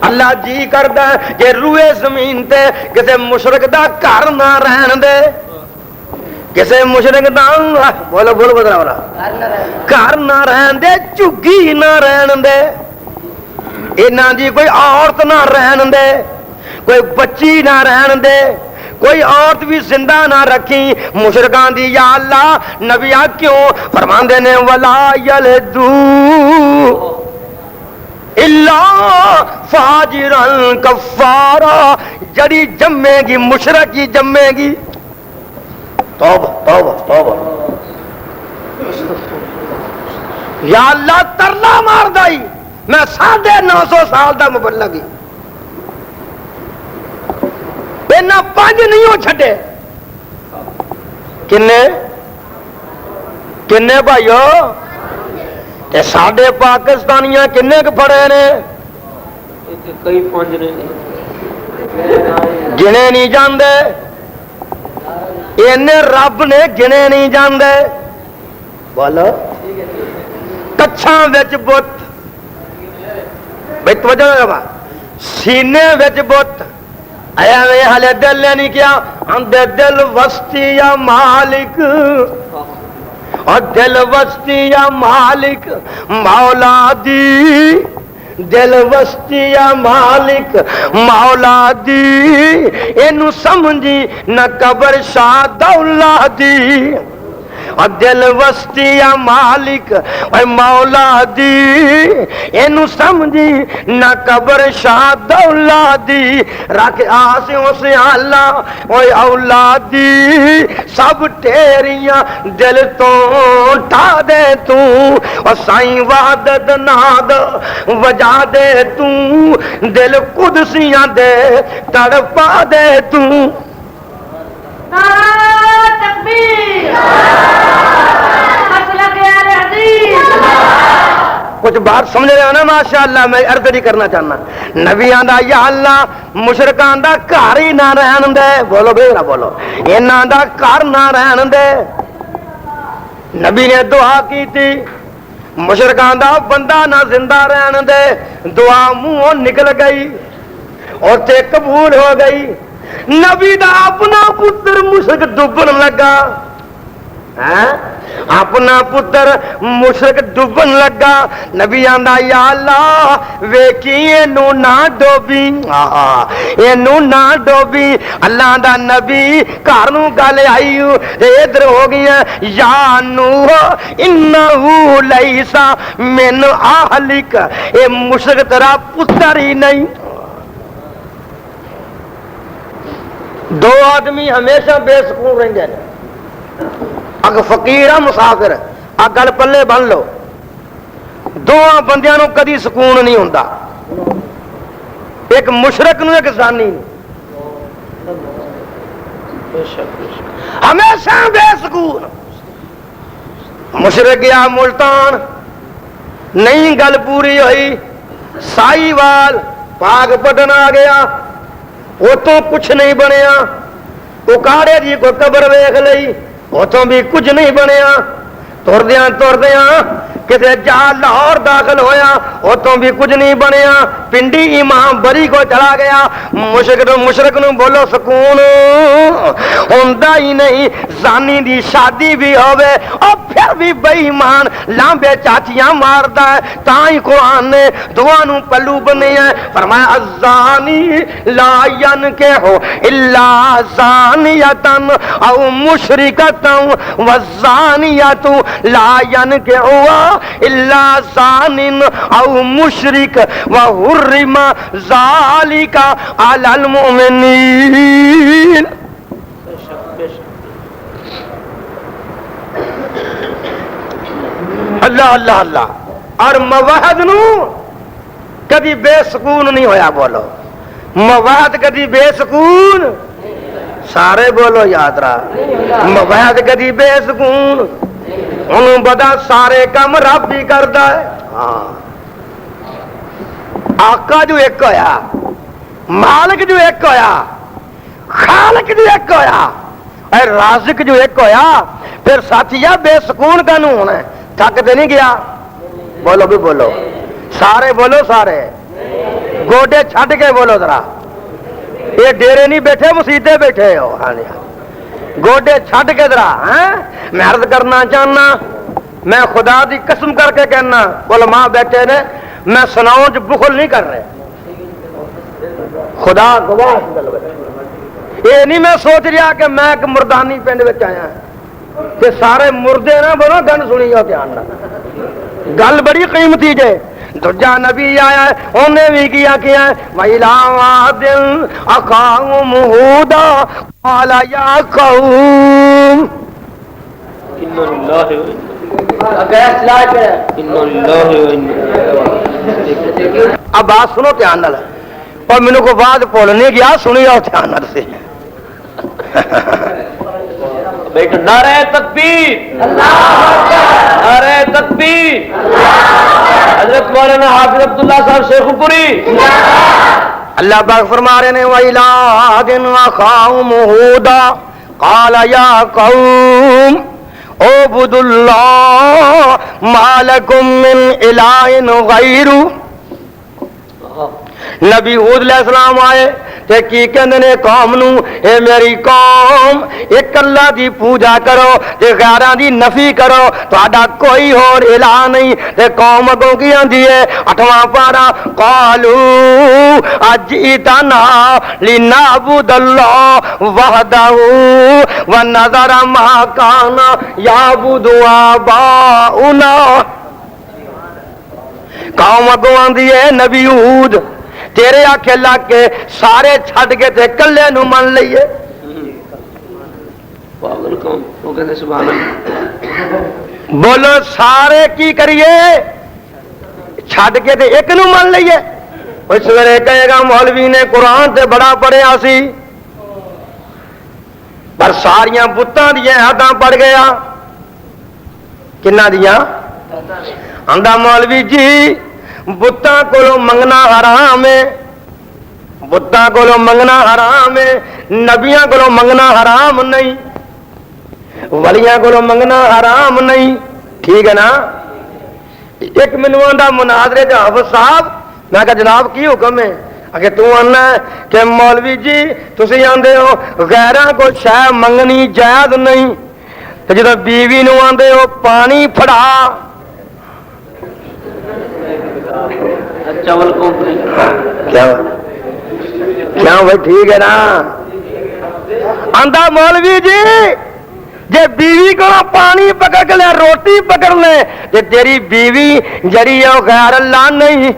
اللہ جی کردا ہے کہ روئے زمین تے کسے مشرک دا گھر نہ رہن دے کسے مشرک دا بولو بدلا والا گھر نہ رہن دے چگی نہ رہن دے انہاں دی کوئی عورت نہ رہن دے کوئی بچی نہ رہن دے کوئی عورت بھی زندہ نہ رکھی مشرکان دی یا اللہ نبیہ کیوں فرماندے نے ولا یلدو الا فاجرا کفارا جڑی جمے گی مشرک ہی جمے گی توبہ توبہ توبہ یا اللہ ترلا مار دائی میں 950 سال دا مبلغ اینا 5 نہیں ہو چھڑے کنے بھائیو تے ساڈے پاکستانیاں کنے کے پڑے نے کئی 5 نے گنے نہیں جاندے اینے رب نے گنے نہیں جاندے بولو کچھاں وچ بت بھئی توجہ لگا سینے وچ بت آیا میں حالے دل نے نہیں کیا اندے دل وسطی یا مالک اور دل وسطی یا مالک مولا دی دل وسطی یا مالک مولا دی اینو سمجھی نہ قبر شاہ دولا دی اور دل وسطی یا مالک اے مولا دی اینو سمجھی نہ قبر شاہ دولا دی رکھ آسیوں سے اللہ اے اولادی سب تیریاں دل تو اٹھا دے تو اور سائیں وحدت ناد وجا دے تو دل قدسیاں دے تڑپا دے تو نعرہ تکبیر مسلک الحدیث کچھ بات سمجھ رہے ہو نا ماشاءاللہ. میں عرض نہیں کرنا چاہنا. نبی آندا یا اللہ مشرکاں دا گھر ہی نہ رہن دے. بولو بے نہ بولو. انہاں دا گھر نہ رہن دے. نبی نے دعا کی تھی مشرکاں دا بندہ نہ زندہ رہن دے. دعا منہوں نکل گئی اور تے قبول ہو گئی. نبی دا اپنا پتر مشرک ڈبن لگا. اپنا پتر مشرک ڈبن لگا. نبی آندا یا اللہ ویکھی اینو نہ ڈوبی. اینو نہ ڈوبی. اللہ دا نبی گھر نو گل آئی ادھر ہو گئی یا نوح انہ لیس من اہلک. اے مشرک تیرا پتر ہی نہیں. دو آدمی ہمیشہ بے سکون رہندے ہیں. اگ فقیر ہے مسافر اگ گل پلے بن لو. دونوں بندیاں نو کدی سکون نہیں ہوندا. ایک مشرک نو ایک زانی نو ہمیشہ بے سکون. مشرک گیا ملتان نہیں گل پوری ہوئی. سائی وال پاگ پٹن آ گیا. اتوں کچھ نہیں بنیا. اکاڑے جی کو قبر ویخ لئی اتوں بھی کچھ نہیں بنیا. تردیاں کسی جا لاہور داخل ہویا اتوں بھی کچھ نہیں بنیا. پنڈی امام بری کو چلا گیا. مشرک نو بولو سکون ہوندا ہی نہیں. زانی دی شادی بھی ہوے اور پھر بھی بے ایمان لامبے چاچیاں ماردا ہے. تاں ہی قرآن نے دعا نو پلو بنے ہے. فرمایا الزانی لا ینکح الا زانیتن او مشرکتن والزانیت لا ینکح الا زان او مشرک وحرم ذالک علی المؤمنین. اللہ اللہ اللہ. اور موحد نو کدی بے سکون نہیں ہویا. بولو موحد کدی بے سکون. سارے بولو یاد رہا. موحد کدی بے سکون. انہوں بدا سارے کام رب بھی کردا ہے. ہاں آقا جو ایک ہویا, مالک جو ایک ہویا, خالق جو ایک ہویا, اے رازق جو ایک ہویا, پھر ساتھیا بے سکون کا نو ہونا ہے. تھک تے نہیں گیا. بولو بھی بولو. سارے بولو سارے. گوڈے چھڈ کے بولو ذرا. یہ ڈیرے نہیں بیٹھے مسیدے بیٹھے ہو. ہاں جی گوڈے چھڈ کے ذرا. میں عرض کرنا چاہنا, میں خدا دی قسم کر کے کہنا علماء بیٹھے نے, میں سناؤں جو بخل نہیں کر رہے. خدا گواہ. یہ نہیں میں سوچ رہا کہ میں ایک مردانی پنڈ میں آیا کہ سارے مردے نا بولو گن سنی ہو دھیان نہ. گل بڑی قیمتی جے. دوجا نبی آیا ہے انہیں بھی کیا وَإِلَىٰ عَادٍ أَخَاهُمْ هُودًا قَالَ يَا قَوْمِ اب بات سنو دھیان نال. اور مینو کو بات بھول نہیں گیا. سنی آؤ دھیان نال سے. نعرہ تکبیر, نعرہ تکبیر. حضرت مولانا حافظ عبداللہ صاحب شیخ پوری. اللہ پاک فرما رہے ہیں وَإِلَىٰ عَادٍ أَخَاهُمْ هُودًا قَالَ يَا قَوْمِ اعْبُدُوا اللَّهَ مَا لَكُم مِّنْ إِلَٰهٍ غَيْرُهُ. نبی ہود علیہ السلام آئے تے کی کہندے نے قوم نو, اے میری قوم ایک اللہ دی پوجا کرو تے غیراں دی نفی کرو. تہاڈا کوئی اور الہ نہیں. تے قوم اگوں کی آندی ہے 8واں پارا قالوا اجئتنا لنعبد اللہ وحدہ ونذر ما کان یعبد آباؤنا. قوم اگوں آندی ہے نبی ہود تیرے آکھے لگ کے سارے چھڈ کے تے کلے نو من لئیے. بولو سارے کی کریے چھڈ کے تے ایک نو من لئیے. اس ویلے کہے گا مولوی نے قرآن تے بڑا پڑھیا سی پر ساریاں بتاں دیاں حداں پڑھ گیا. کنہ دیاں آندا مولوی جی بتاں کولوں منگنا حرام ہے، بتاں کولوں منگنا حرام ہے، نبیاں کولوں منگنا حرام نہیں، ولیاں کولوں منگنا حرام نہیں، ٹھیک ہے نا؟ ایک مینوں آندا مناظرے تے حافظ صاحب، میں کہا جناب کی حکم ہے؟ کہ تو آنا ہے کہ مولوی جی تسی آندے ہو غیراں کو شے منگنی جائز نہیں، تے جدوں بیوی نو آندے ہو پانی پھڑا، چاول کو کیا بھائی ٹھیک ہے نا؟ آندا مولوی جی جے بیوی کو پانی پکڑ کے لے روٹی پکڑ لے تے تیری بیوی جڑی ہے وہ غیر اللہ نہیں،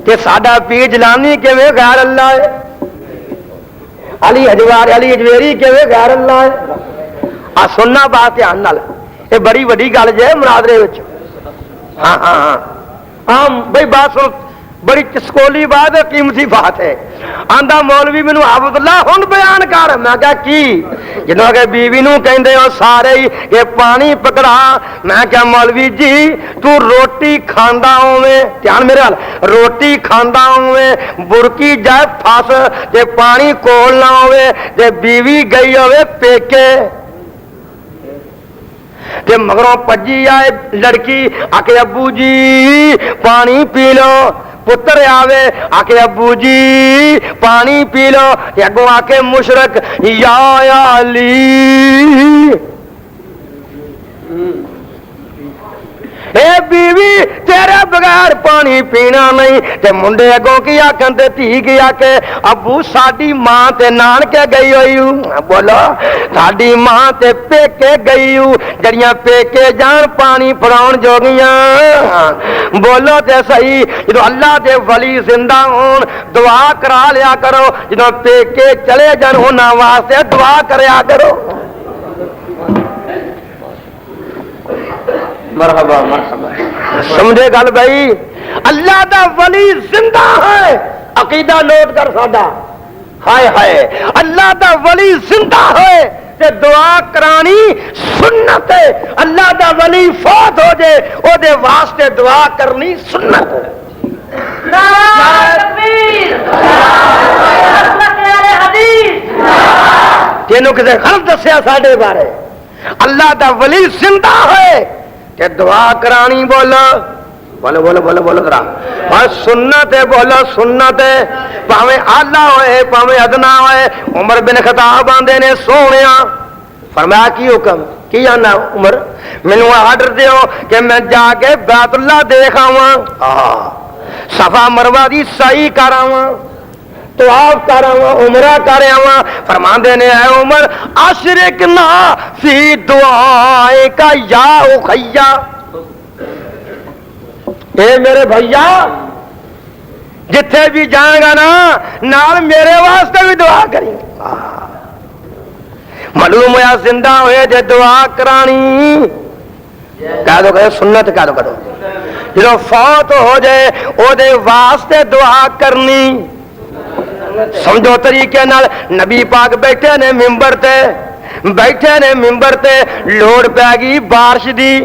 کہ ساڈا پیر جلانی کیویں غیر اللہ ہے، علی اجویری کیویں غیر اللہ ہے؟ آ سننا بات دھیان نال، یہ بڑی وڈی گل جے مناظرے وچ۔ ہاں ہاں ہاں ہاں بھائی بات سن، بڑی چسکولی بات ہے، قیمتی بات ہے۔ آندا مولوی مینوں حافظ اللہ ہن بیان کر، میں کہا کی؟ جدوں کہ بیوی نو کہندے ہو سارے ہی کہ پانی پکڑا، میں کہا مولوی جی تو روٹی کھاندا ہوویں، دھیان میرے حال، روٹی کھاندا ہوویں برکی جائے پھس تے پانی کول نہ ہووے تے بیوی گئی ہووے پیکے تے مگروں پجی آئے لڑکی آکے ابو جی پانی پی لو، پتر آوے آکے ابو جی پانی پی لو، اگوں آکے مشرک یا علی اے بیوی تیرے بغیر پانی پینا نہیں، تے منڈے اگوں کی آکھن تے دھی کی آکھے ابو ساڈی ماں تے نانکے گئی ہوئی ہوں، بولو ساڈی ماں تے پیکے گئی ہوں، جڑیاں پیکے جان پانی پڑاؤن جوگیاں، بولو تے صحیح، جدو اللہ دے ولی زندہ ہون دعا کرا لیا کرو، جدو پیکے چلے جان انہاں واسطے دعا کریا کرو۔ مرحبا مرحبا، سمجھے گل بھائی؟ اللہ دا ولی زندہ ہے، عقیدہ نوٹ کر ساڈا، ہائے ہائے اللہ دا ولی زندہ ہے تے دعا کرانی سنت ہے، اللہ دا ولی فوت ہو جائے او دے واسطے دعا کرنی سنت ہے۔ نعرہ تکبیر، نعرہ حدیث، تینوں کسے غلط دسیا ساڈے بارے، اللہ دا ولی زندہ ہے کہ دعا کرانی، بولو بولو بولو بولو بولو ذرا، اور سنت ہے، بولو سنت ہے، پاویں آلہ ہوئے پاویں ادنا ہوئے۔ عمر بن خطاب آندے نے سونیا فرمایا کی حکم کی جانا عمر، مینوں آرڈر دیو کہ میں جا کے بیت اللہ دیکھ آواں، صفا مروہ دی سعی کر آواں، طواف کر آواں، عمرہ کر آواں۔ فرماندے نے اے عمر اشرکنا فی دعائے کا یا اخیا، اے میرے بھیا جتھے بھی جائیں گا نا نال میرے واسطے بھی دعا کریں، معلوم ہوا زندہ ہوئے جے دعا کرانی، کہہ دو کہ سنت کہہ دو کرو، جدو فوت ہو جائے او دے واسطے دعا کرنی۔ سمجھو طریقے نال، نبی پاک بیٹھے نے ممبر تے لوڑ پی گئی بارش دی،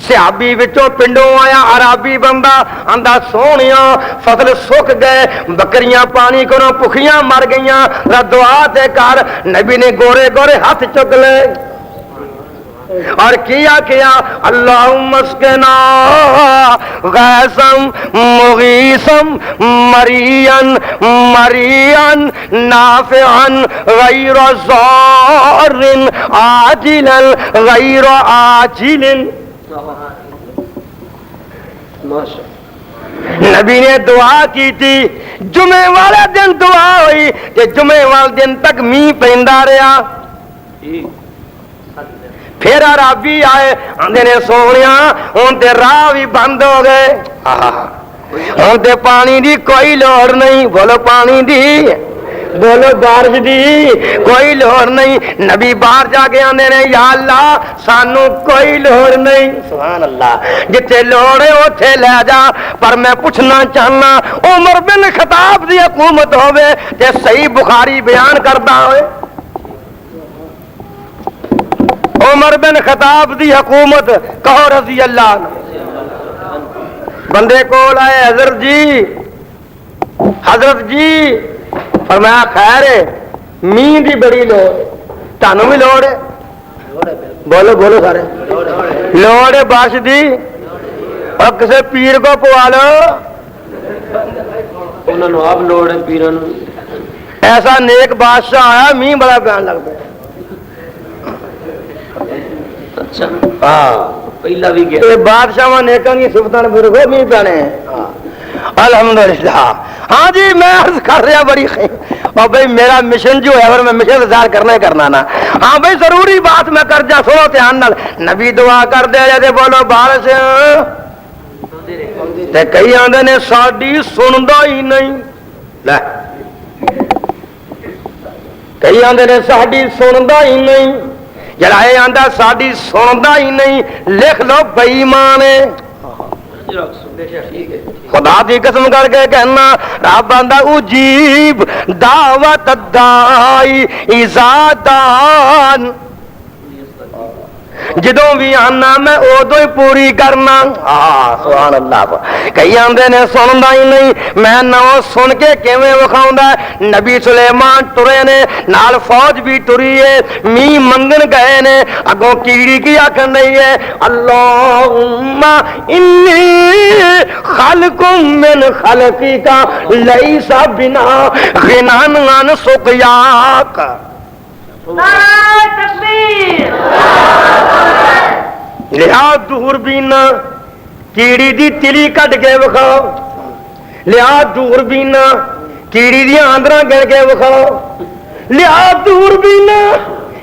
صحابی وچوں پنڈوں آیا عربی بندہ آندا سونیا فصل سک گئے، بکریاں پانی کو بھکھیاں مر گئیاں، دعا تے کر۔ نبی نے گورے گورے ہاتھ چک لے اور کیا اللہم اسقنا غیثم مغیثم مریان مریان نافعا غیر ضار عاجلا غیر عاجل۔ نبی نے دعا کی تھی، جمعے والے دن دعا ہوئی کہ جمعے والے دن تک مینہ پیندا رہا۔ پھر عربی آئے آندے نے سونیا ہن تے راہ بھی بند ہو گئے، ہن تے پانی دی کوئی لوڑ نہیں، بولو پانی دی، بولو بارش دی کوئی لوڑ نہیں۔ نبی باہر جا کے آندے نے یا اللہ سانو کوئی لوڑ نہیں، سبحان اللہ، جتھے لوڑ ہے اوتھے لے جا۔ پر میں پوچھنا چاہنا عمر بن خطاب دی حکومت ہوے تے صحیح بخاری بیان کردا ہوئے، عمر بن خطاب دی حکومت کہو رضی اللہ عنہ، بندے کول آئے حضرت جی فرمایا خیر ہے مین دی بڑی لوڑ تانوں بھی لوڑ ہے بولو بولو سارے لوڑ ہے بارش دی اور کسے پیر کو پوا لو انہوں نے آپ لوڑ ہے پیران ایسا نیک بادشاہ آیا مین بڑا پیان لگ پیا اچھا ہاں پہلا بھی گیا یہ بادشاہ نیکاں کی صفتاں نے پھر مین پیانے ہیں الحمدللہ ہاں جی میں عرض کر رہا بڑی اور بھائی میرا مشن جو ہے اور میں مشن انتظار کرنا ہی کرنا نا ہاں بھائی ضروری بات میں کر جا سنو دھیان نال نبی دعا کر دے جے بولو بارش تے کئی آندے نے ساڈی سندا ہی نہیں لے کئی آندے نے ساڈی سندا ہی نہیں جڑا اے آندا ساڈی سندا ہی نہیں لکھ لو بے ایمان ہے خدا دی قسم کر کے کہنا رب آندا اجیب دعوت الدائی اذا دان جدوں بھی آنا میں ادو ہی پوری کرنا سبحان اللہ کئی آندے نے سندا ہی نہیں میں نہ سن کے کیویں وکھاوندا نبی سلیمان ٹرے نے نال فوج بھی ٹری ہے می منگن گئے نے اگوں کیڑی کی آکھن رہی ہے اللہم انی خلق من خلقک لیس بنا غنان عن سقیاک نعرہ تکبیر لیا دور بینا کیڑی دی تلی کٹ کے وکھاؤ لیا دور بینا کیڑی دی آندرا گڑ کے وکھاؤ لیا دور بینا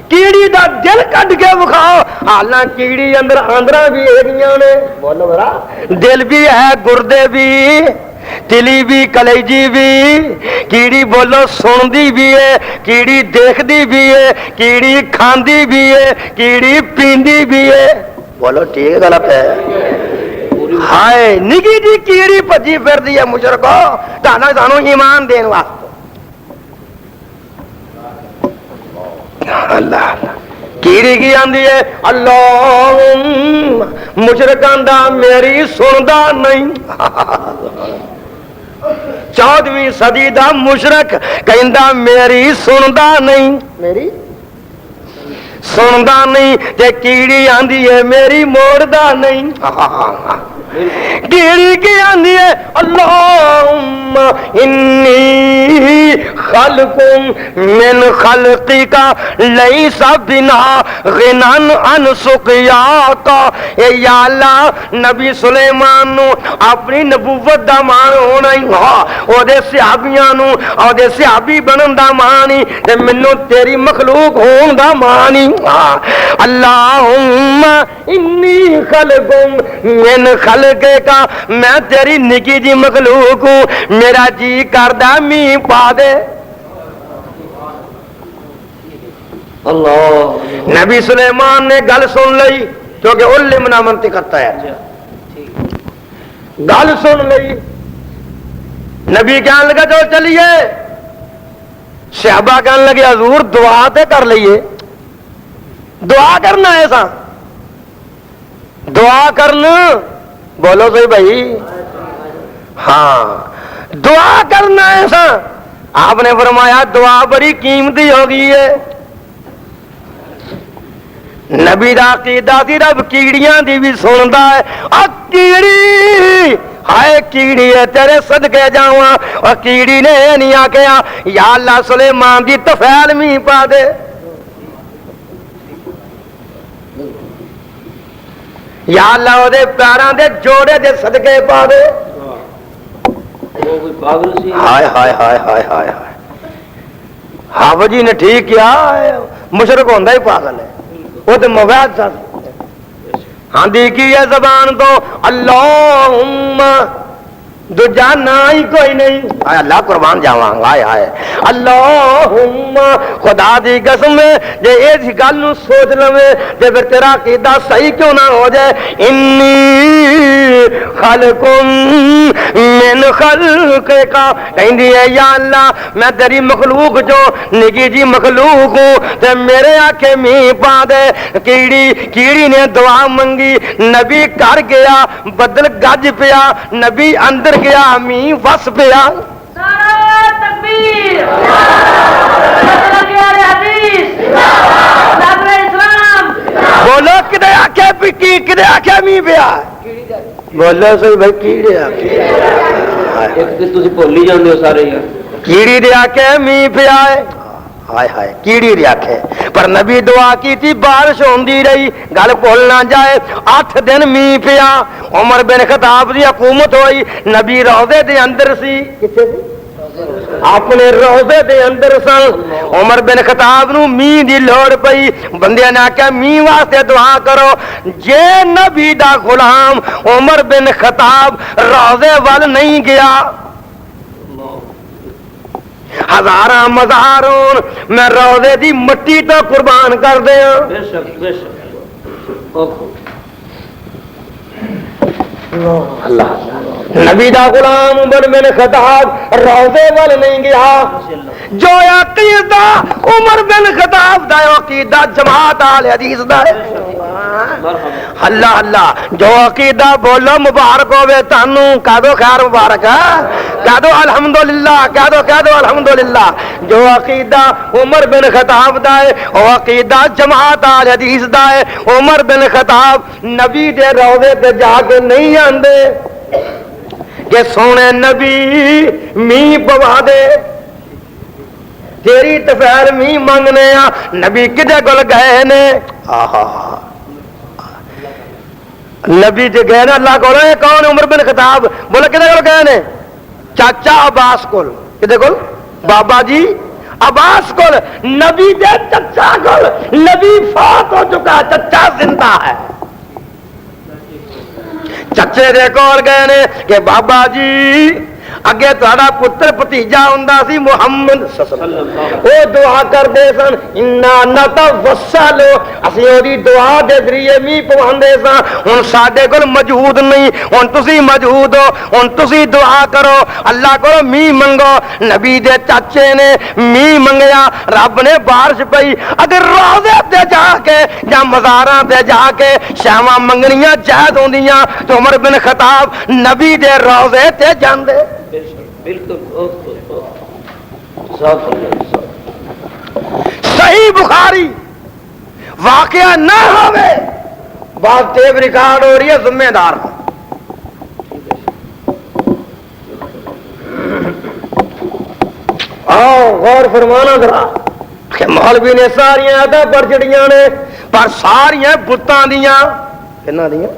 کیڑی دا دل کٹ کے وکھاؤ حالاں کیڑی اندر آندرا بھی ایڑیاں نے بولو برا دل بھی ہے گردے بھی تلی بھی کلیجی بھی کیڑی بولو سندی بھی ہے کیڑی دیکھدی بھی ہے کیڑی کھاندی بھی ہے کیڑی پیندی بھی ہے بولو ٹھیک غلط ہے ہائے نگی جی کیڑی بھجی پھردی ہے مشرکو تانوں سانوں ایمان دین واسطے اللہ کیڑی کی آندی ہے اللہم مشرکاں دا میری سندا نہیں 14ویں صدی دا مشرک کہندا میری سندا نہیں میری سندا نہیں تے کیڑی آندی ہے میری موڑدا نہیں کیڑی کی آندی ہے اللہم انی خلق من خلقک لیس بنا غنان عن سقیاک اے یا اللہ نبی سلیمان نو اپنی نبوت دا مان ہونا ہی او دے صحابیاں نو او دے صحابی بنن دا مان ہی تے مینوں تیری مخلوق ہون دا مان ہی اللہم انی خلق من خلقک میں تیری نکی جی مخلوق ہوں میرا جی کردہ می پا دے اللہ نبی سلیمان نے گل سن لئی کیونکہ علمنا منطقتا ہے گل سن لئی نبی کہنے لگا جو چلیے صحابہ کہنے لگے حضور دعا تے کر لئیے دعا کرنا ہے ایسا دعا کرنا بولو صحیح بھائی ہاں دعا کرنا ہے ایسا آپ نے فرمایا دعا بڑی قیمتی ہو گئی ہے نبی دا عقیدہ سی رب کیڑیاں دی بھی سندا ہے اور کیڑی ہائے کیڑی ہے تیرے صدقے جاواں اور کیڑی نے نہیں آکھیا یا اللہ سلیمان دی طفیل می پا دے یا اللہ او دے پیراں دے جوڑے دے صدقے پا دے ہائے ہائے ہائے ہائے ہائے حافظ جی نے ٹھیک کیا مشرک ہوندا ہی پاگل ہے وہ تو مواد سا ہاں دیکھی ہے زبان تو اللہم دوجا نہ ہی کوئی نہیں آئے اللہ قربان جاواں آئے آئے اللہم خدا دی قسم جے اس گل نو سوچ لوے تے پھر تیرا عقیدہ صحیح کیوں نہ ہو جائے انی خلق من خلق کا کہندی ہے یا اللہ میں تیری مخلوق جو نگی جی مخلوق ہوں تے میرے آکھے می پا دے کیڑی نے دعا منگی نبی کر گیا بدل گج پیا نبی اندر گیا می وس پیا نعرہ تکبیر حدیث نعرہ اسلام بولو کدے آکھے پکی کدے آکھے می پیا بولو سی بھائی کیڑے آکھے ایک تے تسی بھول ہی جاندے ہو سارے یار کیڑی دے آکھے می پیا ہے ہائے ہائے کیڑی دے آکھے پر نبی دعا کی تھی بارش ہوندی رہی گل بھول نہ جائے 8 دن می پیا عمر بن خطاب دی حکومت ہوئی نبی روضے دے اندر سی کتے سی اپنے روضے دے اندر سن عمر بن خطاب نو می دی لوڑ پئی بندے نے آکھیا می واسطے دعا کرو جے نبی دا غلام عمر بن خطاب روضے ول نہیں گیا ہزاراں مزارون میں روضے دی مٹی تو قربان کر دیاں بے شک اللہ نبی دا غلام عمر بن خطاب روضے ول نہیں گیا جو عقیدہ عمر بن خطاب دا عقیدہ جماعت اہل حدیث دا ہے اللہ اللہ جو عقیدہ بولو مبارک ہوے تانوں کہہ دو خیر مبارک کہہ دو الحمدللہ کہہ دو الحمدللہ جو عقیدہ عمر بن خطاب دا ہے وہ عقیدہ جماعت اہل حدیث دا ہے عمر بن خطاب نبی دے روضے تے جا کے نہیں آندے کہ سونے نبی می پوا دے تیری تفیر می منگنے نبی کدے کول گئے نے نبی جی گئے نا اللہ کو کون عمر بن خطاب بولے کدے کول گئے نے چاچا عباس کول کدے کول بابا جی عباس کول نبی دے چچا کول نبی فوت ہو چکا چچا زندہ ہے چچے دے کول گئے نے کہ بابا جی اگے تہاڈا پتر بھتیجا ہوندا سی محمد او دعا کردے سن انا نتوسل اسی اودی دعا دے ذریعے می پواندے سن ہن ساڈے کول موجود نہیں ہن تسی موجود ہو ہن تسی دعا کرو اللہ کو می منگو نبی دے چاچے نے می منگیا رب نے بارش پئی اگر روضے تے جا کے یا مزاراں تے جا کے شاواں منگنیاں جائز ہوندیاں تو عمر بن خطاب نبی دے روضے تے جاندے صحیح بخاری واقعہ نہ ہوئے بات ٹیپ ریکارڈ ہو رہی ہے ذمہ دار آؤ غور فرمانا ذرا کہ مولوی نے ساریاں آدھا پڑھ چڑیاں نے پر ساریاں بتاں دیاں کنا دیاں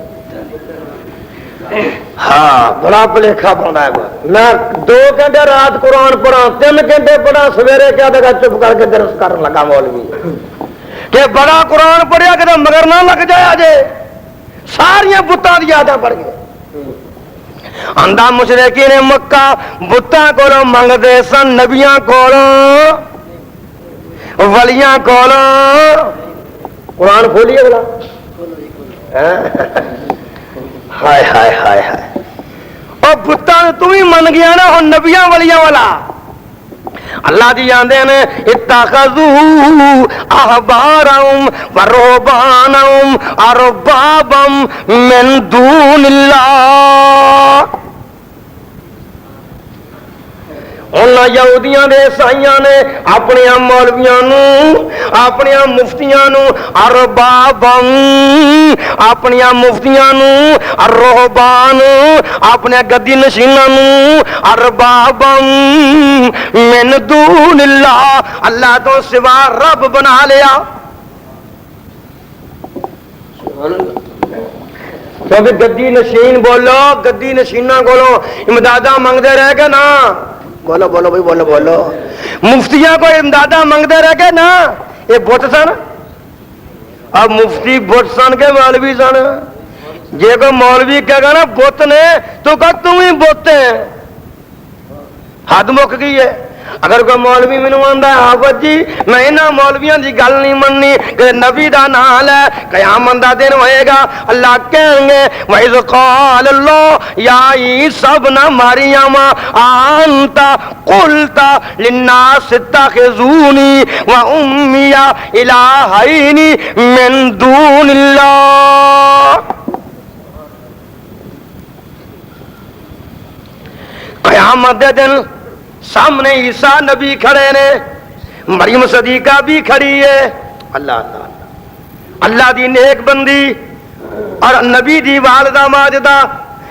ہاں بڑا بلیکھا پاؤں ہے میں 2 گھنٹے رات قرآن پڑھا 3 گھنٹے پڑھا سویرے کیا دے گا چپ کر کے درس کرنے لگا مولوی کہ بڑا قرآن پڑھیا کہ مگر نہ لگ جائے جے ساریاں بتاں دی آدھا پڑھ گئے اندھا مشرکین مکہ بتاں کولوں منگدے سن نبیاں کولوں ولیاں کولوں قرآن کھولیے بلا ہائے ہائے ہائے ہائے اور بتاں تم ہی من گیا نا ہن نبیاں ولیاں والا اللہ دی آندے نے اتخذوا احبارهم ورهبانهم اربابا من دون اللہ انہاں یہودیاں دے عیسائیاں نے اپنے مولویاں نو اپنے مفتیاں نو اربابا اپنے مفتیاں نو الرہبان اپنے گدی نشیناں نو اربابا من دون اللہ اللہ تو سوا رب بنا لیا کیونکہ گدی نشین بولو گدی نشیناں کولو امداداں منگدے رہ گئے نا بولو بولو بھائی بولو بولو مفتیاں کو امداداں منگدے رہ گئے نا یہ بت سن اب مفتی بت سن کے مولوی سن جے کوئی مولوی کہے گا نا بت نے تو کہ تم ہی بت ہے حد مک گئی ہے اگر کوئی مولوی مینوں آندا ہے حافظ جی میں انہاں مولویاں دی گل نہیں مننی کہ نبی دا نام لے قیامت دا دن ہوئے گا اللہ کہیں گے وَإِذْ قَالَ اللَّهُ يَا عِيسَى ابْنَ مَرْيَمَ أَنْتَ قُلْتَ لِلنَّاسِ اتَّخِذُونِي وَأُمِّيَ إِلَٰهَيْنِ مِن دُونِ اللَّهِ قیامت دے دن سامنے عیسیٰ نبی کھڑے نے مریم صدیقہ بھی کھڑی ہے اللہ اللہ اللہ دی نیک بندی اور نبی دی والدہ ماجدہ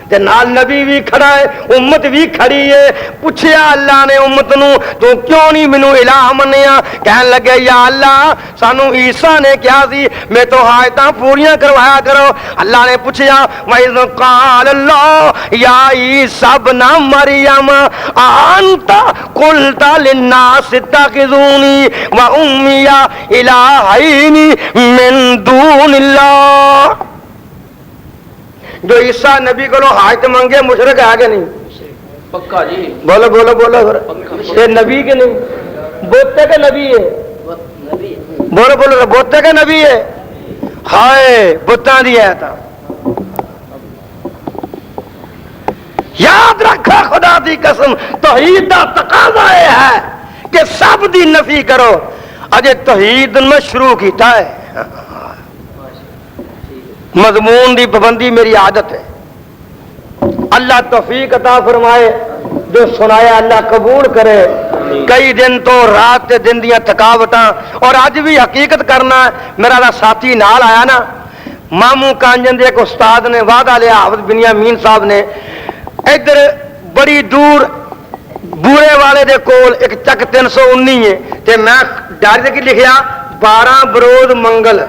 تے نال نبی بھی کھڑا ہے امت بھی کھڑی ہے پوچھیا اللہ نے امت نو تو کیوں نہیں مینوں الہ منیا کہن لگے یا اللہ سانو عیسیٰ نے کیا سی میں تو حاجتاں پوریاں کروایا کرو اللہ نے پوچھیا وَإِذْ قَالَ اللَّهُ يَا عِيسَى ابْنَ مَرْيَمَ أَأَنْتَ قُلْتَ لِلنَّاسِ اتَّخِذُونِي وَأُمِّيَ إِلَٰهَيْنِ مِن دُونِ اللَّهِ جو عیسیٰ نبی کو حاجت منگے مشرک ہے کہ نہیں پکا جی بولو بولو بولو یہ نبی کے نہیں بوتے کے نبی ہے بولو بولو بوتے کے نبی ہے ہائے بتاں دی ہے تا یاد رکھا خدا دی قسم توحید دا تقاضا ہے کہ سب دی نفی کرو اجے توحید میں شروع کیتا ہے مضمون دی پابندی میری عادت ہے اللہ توفیق عطا فرمائے جو سنایا اللہ قبول کرے کئی دن تو رات تے دن دیاں تھکاوٹاں اور اج بھی حقیقت کرنا میرا دا ساتھی نال آیا نا ماموں کانجن دے ایک استاد نے وعدہ لیا حافظ بنیامین صاحب نے ادھر بڑی دور بورے والے دے کول ایک چک 319 ہے تے میں ڈائری تے کی لکھیا 12 بروز منگل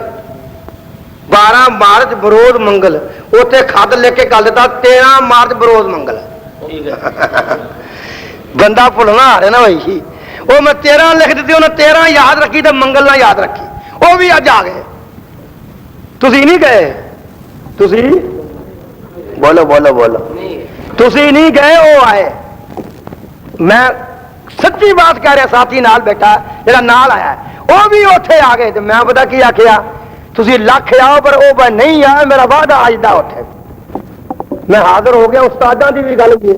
12 مارچ بروز منگل اتنے خط لکھ کے کل دیتا 13 مارچ بروز منگل بندہ بھولنا آ رہا نا بھائی وہ میں 13 لکھ دیتی انہیں 13 یاد رکھی تو منگل نہ یاد رکھی وہ بھی اج آ گئے تسی نہیں گئے تسی بولو بولو بولو تسی نہیں گئے وہ آئے میں سچی بات کہہ رہا ساتھی نال بیٹھا جا نال آیا ہے وہ بھی اتنے آ گئے تو میں پتا کی آخیا تسی لکھ آؤ پر وہ نہیں آیا میرا وعدہ اج دا اٹھے میں حاضر ہو گیا استاداں دی بھی گل کی